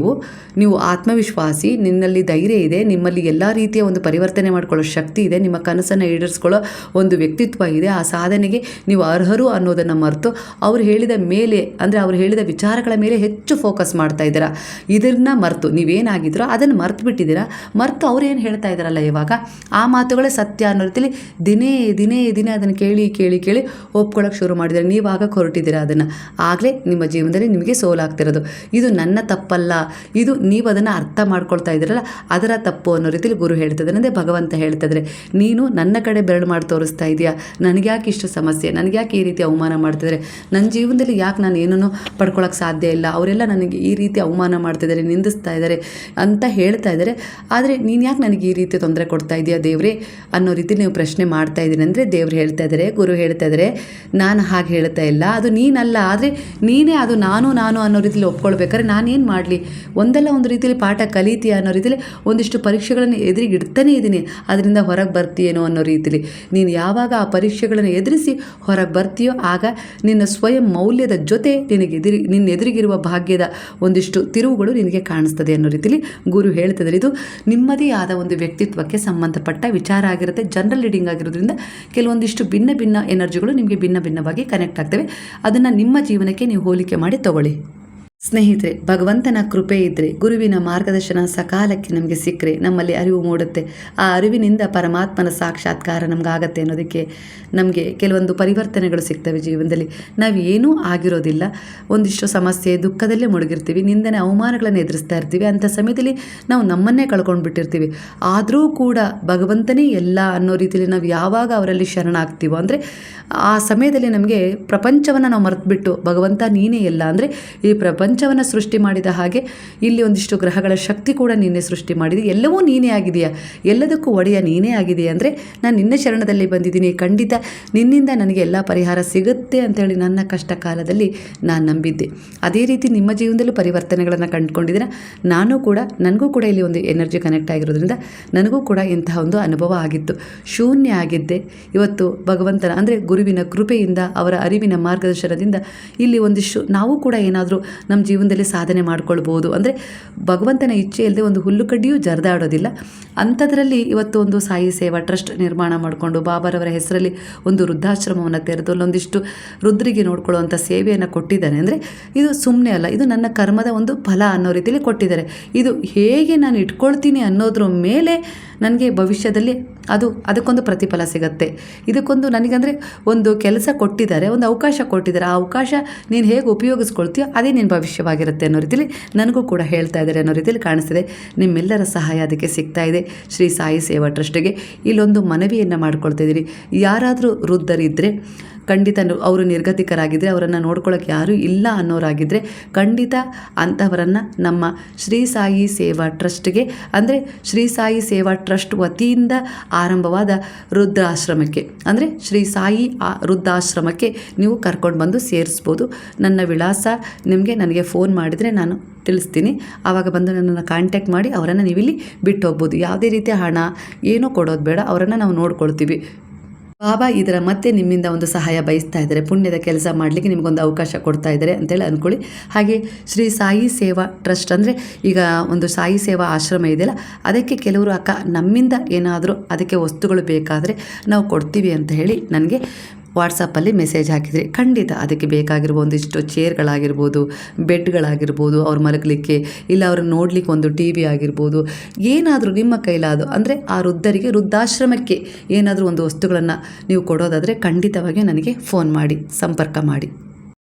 ನೀವು ಆತ್ಮವಿಶ್ವಾಸಿ, ನಿನ್ನಲ್ಲಿ ಧೈರ್ಯ ಇದೆ, ನಿಮ್ಮಲ್ಲಿ ಎಲ್ಲ ರೀತಿಯ ಒಂದು ಪರಿವರ್ತನೆ ಮಾಡ್ಕೊಳ್ಳೋ ಶಕ್ತಿ ಇದೆ, ನಿಮ್ಮ ಕನಸನ್ನು ಈಡೇರಿಸ್ಕೊಳ್ಳೋ ಒಂದು ವ್ಯಕ್ತಿತ್ವ ಇದೆ, ಆ ಸಾಧನೆಗೆ ನೀವು ಅರ್ಹರು ಅನ್ನೋದನ್ನು ಮರೆತು ಅವ್ರು ಹೇಳಿದ ಮೇಲೆ, ಅಂದರೆ ಅವ್ರು ಹೇಳಿದ ವಿಚಾರಗಳ ಮೇಲೆ ಹೆಚ್ಚು ಫೋಕಸ್ ಮಾಡ್ತಾ ಇದ್ದೀರಾ. ಇದನ್ನು ಮರೆತು ನೀವೇನಾಗಿದ್ರೋ ಅದನ್ನು ಮರೆತು ಬಿಟ್ಟಿದ್ದೀರಾ. ಮರೆತು ಅವ್ರು ಏನು ಹೇಳ್ತಾ ಇದ್ದಾರಲ್ಲ ಇವಾಗ ಆ ಮಾತುಗಳೇ ಸತ್ಯ ಅನ್ನೋ ರೀತಿಯಲ್ಲಿ ದಿನೇ ಅದನ್ನು ಕೇಳಿ ಒಪ್ಕೊಳ್ಳೋಕೆ ಶುರು ಮಾಡಿದರೆ ನೀವಾಗ ಹೊರಟಿದ್ದೀರಾ ಅದನ್ನು. ಆಗಲೇ ನಿಮ್ಮ ಜೀವನದಲ್ಲಿ ನಿಮಗೆ ಸೋಲಾಗ್ತಿರೋದು. ಇದು ನನ್ನ ತಪ್ಪಲ್ಲ, ಇದು ನೀವು ಅದನ್ನು ಅರ್ಥ ಮಾಡ್ಕೊಳ್ತಾ ಇದ್ದೀರಲ್ಲ ಅದರ ತಪ್ಪು ಅನ್ನೋ ರೀತಿಯಲ್ಲಿ ಗುರು ಹೇಳ್ತಿದ್ದಾರೆ. ಅಂದರೆ ಭಗವಂತ ಹೇಳ್ತಿದ್ರೆ, ನೀನು ನನ್ನ ಕಡೆ ಬೆರಳು ಮಾಡಿ ತೋರಿಸ್ತಾ ಇದೆಯಾ, ನನಗ್ಯಾಕೆ ಇಷ್ಟು ಸಮಸ್ಯೆ, ನನಗ್ಯಾಕೆ ಈ ರೀತಿ ಅವಮಾನ ಮಾಡ್ತಿದ್ದಾರೆ, ನನ್ನ ಜೀವನದಲ್ಲಿ ಯಾಕೆ ನಾನು ಏನನ್ನೂ ಪಡ್ಕೊಳ್ಳೋಕೆ ಸಾಧ್ಯ ಇಲ್ಲ, ಅವರೆಲ್ಲ ನನಗೆ ಈ ರೀತಿ ಅವಮಾನ ಮಾಡ್ತಿದ್ದಾರೆ, ನಿಂದಿಸ್ತಾ ಇದ್ದಾರೆ ಅಂತ ಹೇಳ್ತಾ ಇದ್ದಾರೆ. ಆದರೆ ನೀನು ಯಾಕೆ ನನಗೆ ಈ ರೀತಿ ತೊಂದರೆ ಕೊಡ್ತಾ ಇದೆಯಾ ದೇವರೇ ಅನ್ನೋ ರೀತಿ ನೀವು ಪ್ರಶ್ನೆ ಮಾಡ್ತಾ ಇದ್ದೀನಿ. ಅಂದರೆ ದೇವ್ರು ಹೇಳ್ತಾ ಇದ್ದಾರೆ, ಗುರು ಹೇಳ್ತಾ ಇದ್ದಾರೆ, ನಾನು ಹಾಗೆ ಹೇಳ್ತಾ ಇಲ್ಲ, ಅದು ನೀನಲ್ಲ, ಆದರೆ ನೀನೇ ಅದು ನಾನು ಅನ್ನೋ ರೀತಿಯಲ್ಲಿ ಒಪ್ಕೊಳ್ಬೇಕಾದ್ರೆ ನಾನೇನು ಮಾಡಲಿ, ಒಂದಲ್ಲ ಒಂದು ರೀತಿಯಲ್ಲಿ ಪಾಠ ಕಲಿತೀಯ ಅನ್ನೋ ರೀತಿಯಲ್ಲಿ ಒಂದಿಷ್ಟು ಪರೀಕ್ಷೆಗಳನ್ನು ಎದುರಿಗೆ ಇಡ್ತಾನೇ ಇದ್ದೀನಿ, ಅದರಿಂದ ಹೊರಗೆ ಬರ್ತೀಯೇನೋ ಅನ್ನೋ ರೀತಿಯಲ್ಲಿ. ನೀನು ಯಾವಾಗ ಆ ಪರೀಕ್ಷೆಗಳನ್ನು ಎದುರಿಸಿ ಹೊರಗೆ ಬರ್ತೀಯೋ ಆಗ ನಿನ್ನ ಸ್ವಯಂ ಮೌಲ್ಯದ ಜೊತೆ ನಿನ್ನ ಎದುರಿಗಿರುವ ಭಾಗ್ಯದ ಒಂದಿಷ್ಟು ತಿರುವುಗಳು ನಿನಗೆ ಕಾಣಿಸ್ತದೆ ಅನ್ನೋ ರೀತಿಯಲ್ಲಿ ಗುರು ಹೇಳ್ತಿದ್ದಾರೆ. ಇದು ನಿಮ್ಮದೇ ಆದ ಒಂದು ವ್ಯಕ್ತಿತ್ವಕ್ಕೆ ಸಂಬಂಧಪಟ್ಟ ವಿಚಾರ ಆಗಿರುತ್ತೆ. ಜನರಲ್ ರೀಡಿಂಗ್ ಆಗಿರೋದ್ರಿಂದ ಕೆಲವೊಂದಿಷ್ಟು ಭಿನ್ನ ಎನರ್ಜಿಗಳು ನಿಮಗೆ ಭಿನ್ನವಾಗಿ ಕನೆಕ್ಟ್ ಆಗ್ತವೆ. ಅದನ್ನು ನಿಮ್ಮ ಜೀವನಕ್ಕೆ ನೀವು ಹೋಲಿಕೆ ಮಾಡಿ ತಗೊಳ್ಳಿ. ಸ್ನೇಹಿತರೆ, ಭಗವಂತನ ಕೃಪೆ ಇದ್ದರೆ, ಗುರುವಿನ ಮಾರ್ಗದರ್ಶನ ಸಕಾಲಕ್ಕೆ ನಮಗೆ ಸಿಕ್ಕರೆ ನಮ್ಮಲ್ಲಿ ಅರಿವು ಮೂಡುತ್ತೆ. ಆ ಅರಿವಿನಿಂದ ಪರಮಾತ್ಮನ ಸಾಕ್ಷಾತ್ಕಾರ ನಮಗಾಗತ್ತೆ ಅನ್ನೋದಕ್ಕೆ ನಮಗೆ ಕೆಲವೊಂದು ಪರಿವರ್ತನೆಗಳು ಸಿಗ್ತವೆ ಜೀವನದಲ್ಲಿ. ನಾವು ಏನೂ ಆಗಿರೋದಿಲ್ಲ, ಒಂದಿಷ್ಟು ಸಮಸ್ಯೆ ದುಃಖದಲ್ಲೇ ಮುಳುಗಿರ್ತೀವಿ, ನಿಂದನೆ ಅವಮಾನಗಳನ್ನು ಎದುರಿಸ್ತಾ ಇರ್ತೀವಿ. ಅಂಥ ಸಮಯದಲ್ಲಿ ನಾವು ನಮ್ಮನ್ನೇ ಕಳ್ಕೊಂಡು ಬಿಟ್ಟಿರ್ತೀವಿ. ಆದರೂ ಕೂಡ ಭಗವಂತನೇ ಎಲ್ಲ ಅನ್ನೋ ರೀತಿಯಲ್ಲಿ ನಾವು ಯಾವಾಗ ಅವರಲ್ಲಿ ಶರಣಾಗ್ತೀವೋ, ಅಂದರೆ ಆ ಸಮಯದಲ್ಲಿ ನಮಗೆ ಪ್ರಪಂಚವನ್ನು ನಾವು ಮರೆತುಬಿಟ್ಟು ಭಗವಂತ ನೀನೇ ಎಲ್ಲ, ಅಂದರೆ ಈ ಪ್ರಪಂಚವನ್ನು ಸೃಷ್ಟಿ ಮಾಡಿದ ಹಾಗೆ ಇಲ್ಲಿ ಒಂದಿಷ್ಟು ಗ್ರಹಗಳ ಶಕ್ತಿ ಕೂಡ ನೀನೇ ಸೃಷ್ಟಿ ಮಾಡಿದೆ, ಎಲ್ಲವೂ ನೀನೇ ಆಗಿದೆಯಾ, ಎಲ್ಲದಕ್ಕೂ ಒಡೆಯ ನೀನೇ ಆಗಿದೆಯಾ, ಅಂದರೆ ನಾನು ನಿನ್ನ ಶರಣದಲ್ಲಿ ಬಂದಿದ್ದೀನಿ, ಖಂಡಿತ ನಿನ್ನಿಂದ ನನಗೆ ಎಲ್ಲ ಪರಿಹಾರ ಸಿಗುತ್ತೆ ಅಂತೇಳಿ ನನ್ನ ಕಷ್ಟ ಕಾಲದಲ್ಲಿ ನಾನು ನಂಬಿದ್ದೆ. ಅದೇ ರೀತಿ ನಿಮ್ಮ ಜೀವನದಲ್ಲೂ ಪರಿವರ್ತನೆಗಳನ್ನು ಕಂಡುಕೊಂಡಿದ್ದೀರ. ನನಗೂ ಕೂಡ ಇಲ್ಲಿ ಒಂದು ಎನರ್ಜಿ ಕನೆಕ್ಟ್ ಆಗಿರೋದ್ರಿಂದ ನನಗೂ ಕೂಡ ಇಂತಹ ಒಂದು ಅನುಭವ ಆಗಿತ್ತು. ಶೂನ್ಯ ಆಗಿದ್ದೆ. ಇವತ್ತು ಭಗವಂತನ ಅಂದರೆ ಗುರುವಿನ ಕೃಪೆಯಿಂದ, ಅವರ ಅರಿವಿನ ಮಾರ್ಗದರ್ಶನದಿಂದ ಇಲ್ಲಿ ಒಂದಿಷ್ಟು ನಾವು ಕೂಡ ಏನಾದರೂ ನಮ್ಮ ಜೀವನದಲ್ಲಿ ಸಾಧನೆ ಮಾಡ್ಕೊಳ್ಬೋದು. ಅಂದರೆ ಭಗವಂತನ ಇಚ್ಛೆ ಇಲ್ಲದೆ ಒಂದು ಹುಲ್ಲು ಕಡ್ಡಿಯೂ ಜರಿದಾಡೋದಿಲ್ಲ. ಅಂಥದ್ರಲ್ಲಿ ಇವತ್ತು ಒಂದು ಸಾಯಿ ಸೇವಾ ಟ್ರಸ್ಟ್ ನಿರ್ಮಾಣ ಮಾಡಿಕೊಂಡು ಬಾಬಾರವರ ಹೆಸರಲ್ಲಿ ಒಂದು ವೃದ್ಧಾಶ್ರಮವನ್ನು ತೆರೆದು ಅಲ್ಲೊಂದಿಷ್ಟು ರುದ್ರಿಗೆ ನೋಡ್ಕೊಳ್ಳುವಂಥ ಸೇವೆಯನ್ನು ಕೊಟ್ಟಿದ್ದಾರೆ. ಅಂದರೆ ಇದು ಸುಮ್ಮನೆ ಅಲ್ಲ, ಇದು ನನ್ನ ಕರ್ಮದ ಒಂದು ಫಲ ಅನ್ನೋ ರೀತಿಯಲ್ಲಿ ಕೊಟ್ಟಿದ್ದಾರೆ. ಇದು ಹೇಗೆ ನಾನು ಇಟ್ಕೊಳ್ತೀನಿ ಅನ್ನೋದ್ರ ಮೇಲೆ ನನಗೆ ಭವಿಷ್ಯದಲ್ಲಿ ಅದಕ್ಕೊಂದು ಪ್ರತಿಫಲ ಸಿಗುತ್ತೆ. ಇದಕ್ಕೊಂದು ನನಗಂದರೆ ಒಂದು ಕೆಲಸ ಕೊಟ್ಟಿದ್ದಾರೆ, ಒಂದು ಅವಕಾಶ ಕೊಟ್ಟಿದ್ದಾರೆ. ಆ ಅವಕಾಶ ನೀನು ಹೇಗೆ ಉಪಯೋಗಿಸ್ಕೊಳ್ತೀಯೋ ಅದೇ ನಿನ್ನ ಭವಿಷ್ಯವಾಗಿರುತ್ತೆ ಅನ್ನೋ ರೀತಿಯಲ್ಲಿ ನನಗೂ ಕೂಡ ಹೇಳ್ತಾ ಇದ್ದಾರೆ ಅನ್ನೋ ರೀತಿಯಲ್ಲಿ ಕಾಣಿಸ್ತಿದೆ. ನಿಮ್ಮೆಲ್ಲರ ಸಹಾಯ ಅದಕ್ಕೆ ಸಿಗ್ತಾ ಇದೆ. ಶ್ರೀ ಸಾಯಿ ಸೇವಾ ಟ್ರಸ್ಟಿಗೆ ಇಲ್ಲೊಂದು ಮನವಿಯನ್ನು ಮಾಡ್ಕೊಳ್ತಾ ಇದ್ದೀರಿ. ಯಾರಾದರೂ ವೃದ್ಧರಿದ್ದರೆ, ಖಂಡಿತ ಅವರು ನಿರ್ಗತಿಕರಾಗಿದ್ದರೆ, ಅವರನ್ನು ನೋಡ್ಕೊಳ್ಳೋಕೆ ಯಾರೂ ಇಲ್ಲ ಅನ್ನೋರಾಗಿದ್ದರೆ ಖಂಡಿತ ಅಂಥವರನ್ನು ನಮ್ಮ ಶ್ರೀ ಸಾಯಿ ಸೇವಾ ಟ್ರಸ್ಟ್ಗೆ, ಅಂದರೆ ಶ್ರೀ ಸಾಯಿ ಸೇವಾ ಟ್ರಸ್ಟ್ ವತಿಯಿಂದ ಆರಂಭವಾದ ವೃದ್ಧಾಶ್ರಮಕ್ಕೆ, ಅಂದರೆ ಶ್ರೀ ಸಾಯಿ ವೃದ್ಧಾಶ್ರಮಕ್ಕೆ ನೀವು ಕರ್ಕೊಂಡು ಬಂದು ಸೇರಿಸ್ಬೋದು. ನನ್ನ ವಿಳಾಸ ನನಗೆ ಫೋನ್ ಮಾಡಿದರೆ ನಾನು ತಿಳಿಸ್ತೀನಿ. ಆವಾಗ ಬಂದು ನನ್ನನ್ನು ಕಾಂಟ್ಯಾಕ್ಟ್ ಮಾಡಿ ಅವರನ್ನು ನೀವಿಲ್ಲಿ ಬಿಟ್ಟು ಹೋಗ್ಬೋದು. ಯಾವುದೇ ರೀತಿಯ ಹಣ ಏನೂ ಕೊಡೋದು ಬೇಡ, ಅವರನ್ನು ನಾವು ನೋಡ್ಕೊಳ್ತೀವಿ. ಬಾಬಾ ಇದರ ಮತ್ತೆ ನಿಮ್ಮಿಂದ ಒಂದು ಸಹಾಯ ಬಯಸ್ತಾ ಇದ್ದಾರೆ, ಪುಣ್ಯದ ಕೆಲಸ ಮಾಡಲಿಕ್ಕೆ ನಿಮಗೊಂದು ಅವಕಾಶ ಕೊಡ್ತಾ ಇದ್ದಾರೆ ಅಂತೇಳಿ ಅಂದ್ಕೊಳ್ಳಿ. ಹಾಗೆ ಶ್ರೀ ಸಾಯಿ ಸೇವಾ ಟ್ರಸ್ಟ್ ಅಂದರೆ ಈಗ ಒಂದು ಸಾಯಿ ಸೇವಾ ಆಶ್ರಮ ಇದೆಯಲ್ಲ, ಅದಕ್ಕೆ ಕೆಲವರು ನಮ್ಮಿಂದ ಏನಾದರೂ ಅದಕ್ಕೆ ವಸ್ತುಗಳು ಬೇಕಾದರೆ ನಾವು ಕೊಡ್ತೀವಿ ಅಂತ ಹೇಳಿ ನನಗೆ ವಾಟ್ಸಪ್ಪಲ್ಲಿ ಮೆಸೇಜ್ ಹಾಕಿದ್ರಿ. ಖಂಡಿತ ಅದಕ್ಕೆ ಬೇಕಾಗಿರುವ ಒಂದಿಷ್ಟು ಚೇರ್ಗಳಾಗಿರ್ಬೋದು, ಬೆಡ್ಗಳಾಗಿರ್ಬೋದು, ಅವ್ರು ಮಲಗಲಿಕ್ಕೆ, ಇಲ್ಲ ಅವ್ರನ್ನ ನೋಡಲಿಕ್ಕೆ ಒಂದು TV ಆಗಿರ್ಬೋದು, ಏನಾದರೂ ನಿಮ್ಮ ಕೈಲಾದು, ಅಂದರೆ ಆ ವೃದ್ಧರಿಗೆ ವೃದ್ಧಾಶ್ರಮಕ್ಕೆ ಏನಾದರೂ ಒಂದು ವಸ್ತುಗಳನ್ನು ನೀವು ಕೊಡೋದಾದರೆ ಖಂಡಿತವಾಗಿ ನನಗೆ ಫೋನ್ ಮಾಡಿ, ಸಂಪರ್ಕ ಮಾಡಿ.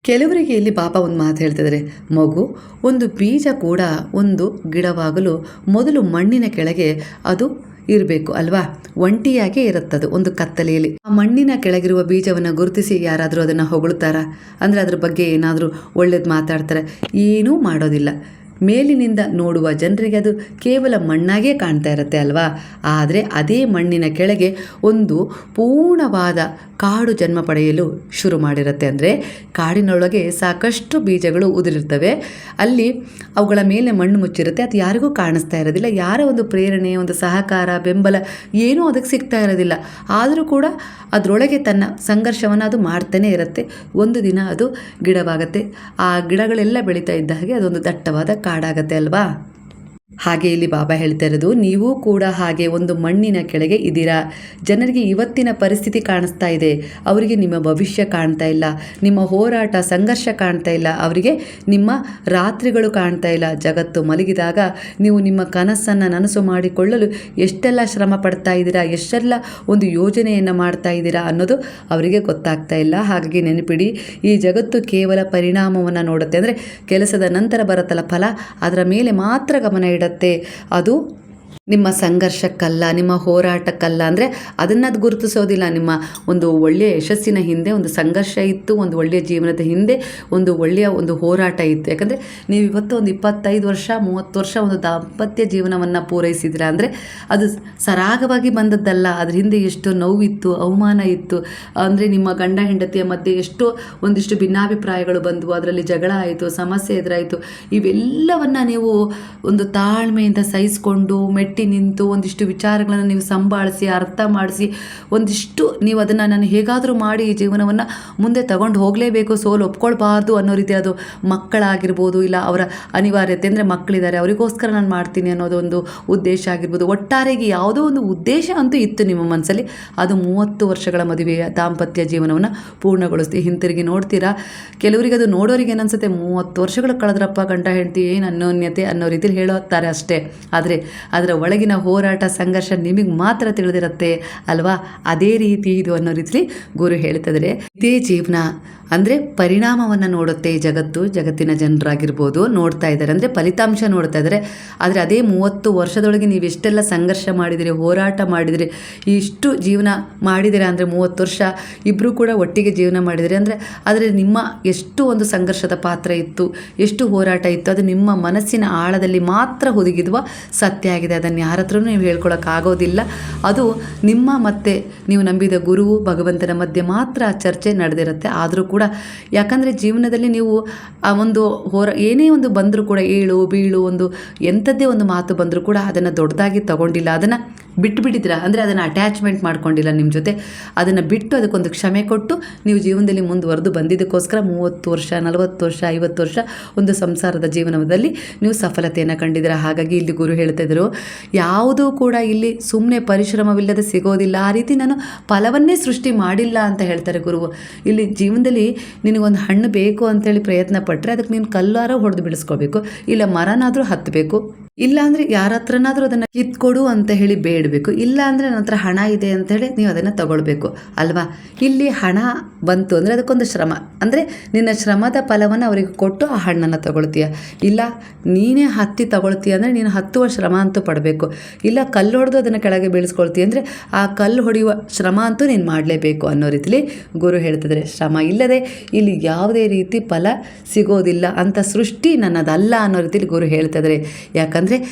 ಕೆಲವರಿಗೆ ಇಲ್ಲಿ ಬಾಬಾ ಒಂದು ಮಾತು ಹೇಳ್ತಿದ್ದಾರೆ, ಮಗು, ಒಂದು ಬೀಜ ಕೂಡ ಒಂದು ಗಿಡವಾಗಲು ಮೊದಲು ಮಣ್ಣಿನ ಕೆಳಗೆ ಅದು ಇರಬೇಕು ಅಲ್ವಾ, ಒಂಟಿಯಾಗೇ ಇರುತ್ತದು ಒಂದು ಕತ್ತಲೆಯಲ್ಲಿ. ಆ ಮಣ್ಣಿನ ಕೆಳಗಿರುವ ಬೀಜವನ್ನು ಗುರುತಿಸಿ ಯಾರಾದರೂ ಅದನ್ನು ಹೊಗಳ್ತಾರ, ಅಂದರೆ ಅದ್ರ ಬಗ್ಗೆ ಏನಾದರೂ ಒಳ್ಳೇದು ಮಾತಾಡ್ತಾರೆ? ಏನೂ ಮಾಡೋದಿಲ್ಲ. ಮೇಲಿನಿಂದ ನೋಡುವ ಜನರಿಗೆ ಅದು ಕೇವಲ ಮಣ್ಣಾಗೇ ಕಾಣ್ತಾ ಇರುತ್ತೆ ಅಲ್ವಾ. ಆದರೆ ಅದೇ ಮಣ್ಣಿನ ಕೆಳಗೆ ಒಂದು ಪೂರ್ಣವಾದ ಕಾಡು ಜನ್ಮ ಪಡೆಯಲು ಶುರು ಮಾಡಿರುತ್ತೆ. ಅಂದರೆ ಕಾಡಿನೊಳಗೆ ಸಾಕಷ್ಟು ಬೀಜಗಳು ಉದುರಿರ್ತವೆ, ಅಲ್ಲಿ ಅವುಗಳ ಮೇಲೆ ಮಣ್ಣು ಮುಚ್ಚಿರುತ್ತೆ, ಅದು ಯಾರಿಗೂ ಕಾಣಿಸ್ತಾ ಇರೋದಿಲ್ಲ. ಯಾರ ಒಂದು ಪ್ರೇರಣೆ, ಒಂದು ಸಹಕಾರ, ಬೆಂಬಲ ಏನೂ ಅದಕ್ಕೆ ಸಿಗ್ತಾ ಇರೋದಿಲ್ಲ. ಆದರೂ ಕೂಡ ಅದರೊಳಗೆ ತನ್ನ ಸಂಘರ್ಷವನ್ನು ಅದು ಮಾಡ್ತಾನೆ ಇರುತ್ತೆ. ಒಂದು ದಿನ ಅದು ಗಿಡವಾಗುತ್ತೆ. ಆ ಗಿಡಗಳೆಲ್ಲ ಬೆಳೀತಾ ಇದ್ದ ಹಾಗೆ ಅದೊಂದು ದಟ್ಟವಾದ ಕಾಡಾಗತ್ತೆ ಅಲ್ವಾ. ಹಾಗೆ ಇಲ್ಲಿ ಬಾಬಾ ಹೇಳ್ತಾ ಇರೋದು, ನೀವು ಕೂಡ ಹಾಗೆ ಒಂದು ಮಣ್ಣಿನ ಕೆಳಗೆ ಇದ್ದೀರಾ. ಜನರಿಗೆ ಇವತ್ತಿನ ಪರಿಸ್ಥಿತಿ ಕಾಣಿಸ್ತಾ ಇದೆ, ಅವರಿಗೆ ನಿಮ್ಮ ಭವಿಷ್ಯ ಕಾಣ್ತಾ ಇಲ್ಲ, ನಿಮ್ಮ ಹೋರಾಟ ಸಂಘರ್ಷ ಕಾಣ್ತಾ ಇಲ್ಲ, ಅವರಿಗೆ ನಿಮ್ಮ ರಾತ್ರಿಗಳು ಕಾಣ್ತಾ ಇಲ್ಲ. ಜಗತ್ತು ಮಲಗಿದಾಗ ನೀವು ನಿಮ್ಮ ಕನಸನ್ನು ನನಸು ಮಾಡಿಕೊಳ್ಳಲು ಎಷ್ಟೆಲ್ಲ ಶ್ರಮ ಪಡ್ತಾ ಇದ್ದೀರಾ, ಎಷ್ಟೆಲ್ಲ ಒಂದು ಯೋಜನೆಯನ್ನು ಮಾಡ್ತಾ ಇದ್ದೀರಾ ಅನ್ನೋದು ಅವರಿಗೆ ಗೊತ್ತಾಗ್ತಾ ಇಲ್ಲ. ಹಾಗಾಗಿ ನೆನಪಿಡಿ, ಈ ಜಗತ್ತು ಕೇವಲ ಪರಿಣಾಮವನ್ನು ನೋಡುತ್ತೆ. ಅಂದರೆ ಕೆಲಸದ ನಂತರ ಬರುತ್ತಲ್ಲ ಫಲ, ಅದರ ಮೇಲೆ ಮಾತ್ರ ಗಮನ ಇಡುತ್ತೆ. ಅದು ನಿಮ್ಮ ಸಂಘರ್ಷಕ್ಕಲ್ಲ, ನಿಮ್ಮ ಹೋರಾಟಕ್ಕಲ್ಲ. ಅಂದರೆ ಅದನ್ನದು ಗುರುತಿಸೋದಿಲ್ಲ. ನಿಮ್ಮ ಒಂದು ಒಳ್ಳೆಯ ಯಶಸ್ಸಿನ ಹಿಂದೆ ಒಂದು ಸಂಘರ್ಷ ಇತ್ತು, ಒಂದು ಒಳ್ಳೆಯ ಜೀವನದ ಹಿಂದೆ ಒಂದು ಒಳ್ಳೆಯ ಒಂದು ಹೋರಾಟ ಇತ್ತು. ಯಾಕಂದರೆ ನೀವು ಇವತ್ತು ಒಂದು 25 ವರ್ಷ 30 ವರ್ಷ ಒಂದು ದಾಂಪತ್ಯ ಜೀವನವನ್ನು ಪೂರೈಸಿದಿರ ಅಂದರೆ ಅದು ಸರಾಗವಾಗಿ ಬಂದದ್ದಲ್ಲ. ಅದ್ರ ಹಿಂದೆ ಎಷ್ಟೋ ನೋವಿತ್ತು, ಅವಮಾನ ಇತ್ತು. ಅಂದರೆ ನಿಮ್ಮ ಗಂಡ ಹೆಂಡತಿಯ ಮಧ್ಯೆ ಎಷ್ಟೋ ಒಂದಿಷ್ಟು ಭಿನ್ನಾಭಿಪ್ರಾಯಗಳು ಬಂದವು, ಅದರಲ್ಲಿ ಜಗಳ ಆಯಿತು, ಸಮಸ್ಯೆ ಎದುರಾಯಿತು. ಇವೆಲ್ಲವನ್ನು ನೀವು ಒಂದು ತಾಳ್ಮೆಯಿಂದ ಸಹಿಸಿಕೊಂಡು ಮೆಟ್ಟಿ ಮೆಟ್ಟಿ ನಿಂತು ಒಂದಿಷ್ಟು ವಿಚಾರಗಳನ್ನು ನೀವು ಸಂಭಾಳಿಸಿ ಅರ್ಥ ಮಾಡಿಸಿ ಒಂದಿಷ್ಟು ನೀವು ಅದನ್ನು ನಾನು ಹೇಗಾದರೂ ಮಾಡಿ ಈ ಜೀವನವನ್ನು ಮುಂದೆ ತಗೊಂಡು ಹೋಗಲೇಬೇಕು, ಸೋಲು ಒಪ್ಕೊಳ್ಬಾರ್ದು ಅನ್ನೋ ರೀತಿ, ಅದು ಮಕ್ಕಳಾಗಿರ್ಬೋದು, ಇಲ್ಲ ಅವರ ಅನಿವಾರ್ಯತೆ ಅಂದರೆ ಮಕ್ಕಳಿದ್ದಾರೆ ಅವರಿಗೋಸ್ಕರ ನಾನು ಮಾಡ್ತೀನಿ ಅನ್ನೋದು ಒಂದು ಉದ್ದೇಶ ಆಗಿರ್ಬೋದು. ಒಟ್ಟಾರೆಗೆ ಯಾವುದೋ ಒಂದು ಉದ್ದೇಶ ಅಂತೂ ಇತ್ತು ನಿಮ್ಮ ಮನಸ್ಸಲ್ಲಿ. ಅದು 30 ವರ್ಷಗಳ ಮದುವೆಯ ದಾಂಪತ್ಯ ಜೀವನವನ್ನು ಪೂರ್ಣಗೊಳಿಸ್ತೀವಿ. ಹಿಂತಿರುಗಿ ನೋಡ್ತೀರಾ, ಕೆಲವರಿಗೆ ಅದು ನೋಡೋರಿಗೆ ಏನನ್ಸುತ್ತೆ, 30 ವರ್ಷಗಳು ಕಳೆದ್ರಪ್ಪ ಗಂಡ ಹೆಂಡತಿ ಏನು ಅನ್ಯೋನ್ಯತೆ ಅನ್ನೋ ರೀತಿಯಲ್ಲಿ ಹೇಳುತ್ತಾರೆ ಅಷ್ಟೇ. ಆದರೆ ಅದರ ಒಳಗಿನ ಹೋರಾಟ ಸಂಘರ್ಷ ನಿಮಗೆ ಮಾತ್ರ ತಿಳಿದಿರುತ್ತೆ ಅಲ್ವಾ. ಅದೇ ರೀತಿ ಇದು ಅನ್ನೋ ರೀತಿಯಲ್ಲಿ ಗುರು ಹೇಳ್ತಿದ್ರೆ, ಇದೇ ಜೀವನ ಅಂದರೆ ಪರಿಣಾಮವನ್ನು ನೋಡುತ್ತೆ ಈ ಜಗತ್ತು, ಜಗತ್ತಿನ ಜನರಾಗಿರ್ಬೋದು ನೋಡ್ತಾ ಇದ್ದಾರೆ, ಅಂದರೆ ಫಲಿತಾಂಶ ನೋಡ್ತಾ ಇದ್ದಾರೆ. ಆದರೆ ಅದೇ 30 ವರ್ಷದೊಳಗೆ ನೀವು ಎಷ್ಟೆಲ್ಲ ಸಂಘರ್ಷ ಮಾಡಿದಿರಿ, ಹೋರಾಟ ಮಾಡಿದಿರಿ, ಇಷ್ಟು ಜೀವನ ಮಾಡಿದಿರ ಅಂದರೆ 30 ವರ್ಷ ಇಬ್ಬರು ಕೂಡ ಒಟ್ಟಿಗೆ ಜೀವನ ಮಾಡಿದಿರಿ ಅಂದರೆ, ಆದರೆ ನಿಮ್ಮ ಎಷ್ಟು ಒಂದು ಸಂಘರ್ಷದ ಪಾತ್ರ ಇತ್ತು, ಎಷ್ಟು ಹೋರಾಟ ಇತ್ತು, ಅದು ನಿಮ್ಮ ಮನಸ್ಸಿನ ಆಳದಲ್ಲಿ ಮಾತ್ರ ಹುದುಗಿದುವ ಸತ್ಯ ಆಗಿದೆ. ಅದನ್ನು ಯಾರ ಹತ್ರನೂ ನೀವು ಹೇಳ್ಕೊಳಕ್ಕಾಗೋದಿಲ್ಲ. ಅದು ನಿಮ್ಮ ಮತ್ತು ನೀವು ನಂಬಿದ ಗುರು ಭಗವಂತನ ಮಧ್ಯೆ ಮಾತ್ರ ಚರ್ಚೆ ನಡೆದಿರುತ್ತೆ. ಆದರೂ ಕೂಡ ಯಾಕಂದರೆ ಜೀವನದಲ್ಲಿ ನೀವು ಆ ಒಂದು ಏನೇ ಒಂದು ಬಂದರೂ ಕೂಡ ಏಳು ಬೀಳು ಒಂದು ಎಂಥದ್ದೇ ಒಂದು ಮಾತು ಬಂದರೂ ಕೂಡ ಅದನ್ನು ದೊಡ್ಡದಾಗಿ ತಗೊಂಡಿಲ್ಲ, ಅದನ್ನು ಬಿಟ್ಟುಬಿಟ್ಟಿದ್ದೀರ, ಅಂದರೆ ಅದನ್ನು ಅಟ್ಯಾಚ್ಮೆಂಟ್ ಮಾಡ್ಕೊಂಡಿಲ್ಲ ನಿಮ್ಮ ಜೊತೆ, ಅದನ್ನು ಬಿಟ್ಟು ಅದಕ್ಕೊಂದು ಕ್ಷಮೆ ಕೊಟ್ಟು ನೀವು ಜೀವನದಲ್ಲಿ ಮುಂದುವರೆದು ಬಂದಿದ್ದಕ್ಕೋಸ್ಕರ 30 ವರ್ಷ 40 ವರ್ಷ 50 ವರ್ಷ ಒಂದು ಸಂಸಾರದ ಜೀವನದಲ್ಲಿ ನೀವು ಸಫಲತೆಯನ್ನು ಕಂಡಿದ್ದೀರ. ಹಾಗಾಗಿ ಇಲ್ಲಿ ಗುರು ಹೇಳ್ತಾಯಿದ್ರು, ಯಾವುದೂ ಕೂಡ ಇಲ್ಲಿ ಸುಮ್ಮನೆ ಪರಿಶ್ರಮವಿಲ್ಲದೆ ಸಿಗೋದಿಲ್ಲ, ಆ ರೀತಿ ನಾನು ಫಲವನ್ನೇ ಸೃಷ್ಟಿ ಮಾಡಿಲ್ಲ ಅಂತ ಹೇಳ್ತಾರೆ ಗುರುವು. ಇಲ್ಲಿ ಜೀವನದಲ್ಲಿ ನಿನಗೊಂದು ಹಣ್ಣು ಬೇಕು ಅಂತೇಳಿ ಪ್ರಯತ್ನ ಪಟ್ಟರೆ ಅದಕ್ಕೆ ನೀನು ಕಲ್ಲಾರ ಹೊಡೆದು ಬಿಡಿಸ್ಕೋಬೇಕು, ಇಲ್ಲ ಮರನಾದರೂ ಹತ್ತಬೇಕು, ಇಲ್ಲ ಅಂದರೆ ಯಾರ ಹತ್ರನಾದರೂ ಅದನ್ನು ಕಿತ್ಕೊಡು ಅಂತ ಹೇಳಿ ಬೇಡಬೇಕು, ಇಲ್ಲ ಅಂದರೆ ನನ್ನ ಹತ್ರ ಹಣ ಇದೆ ಅಂತೇಳಿ ನೀವು ಅದನ್ನು ತಗೊಳ್ಬೇಕು ಅಲ್ವಾ. ಇಲ್ಲಿ ಹಣ ಬಂತು ಅಂದರೆ ಅದಕ್ಕೊಂದು ಶ್ರಮ, ಅಂದರೆ ನಿನ್ನ ಶ್ರಮದ ಫಲವನ್ನು ಅವರಿಗೆ ಕೊಟ್ಟು ಆ ಹಣ್ಣನ್ನು ತಗೊಳ್ತೀಯ, ಇಲ್ಲ ನೀನೇ ಹತ್ತಿ ತಗೊಳ್ತೀಯ ಅಂದರೆ ನೀನು ಹತ್ತುವ ಶ್ರಮ ಅಂತೂ ಪಡಬೇಕು, ಇಲ್ಲ ಕಲ್ಲು ಹೊಡೆದು ಅದನ್ನು ಕೆಳಗೆ ಬೀಳಿಸ್ಕೊಳ್ತೀಯ ಅಂದರೆ ಆ ಕಲ್ಲು ಹೊಡೆಯುವ ಶ್ರಮ ಅಂತೂ ನೀನು ಮಾಡಲೇಬೇಕು ಅನ್ನೋ ರೀತಿಲಿ ಗುರು ಹೇಳ್ತಿದ್ದಾರೆ. ಶ್ರಮ ಇಲ್ಲದೆ ಇಲ್ಲಿ ಯಾವುದೇ ರೀತಿ ಫಲ ಸಿಗೋದಿಲ್ಲ ಅಂತ ಸೃಷ್ಟಿ ನನ್ನದಲ್ಲ ಅನ್ನೋ ರೀತಿಲಿ ಗುರು ಹೇಳ್ತಿದ್ದಾರೆ. ಯಾಕಂದರೆ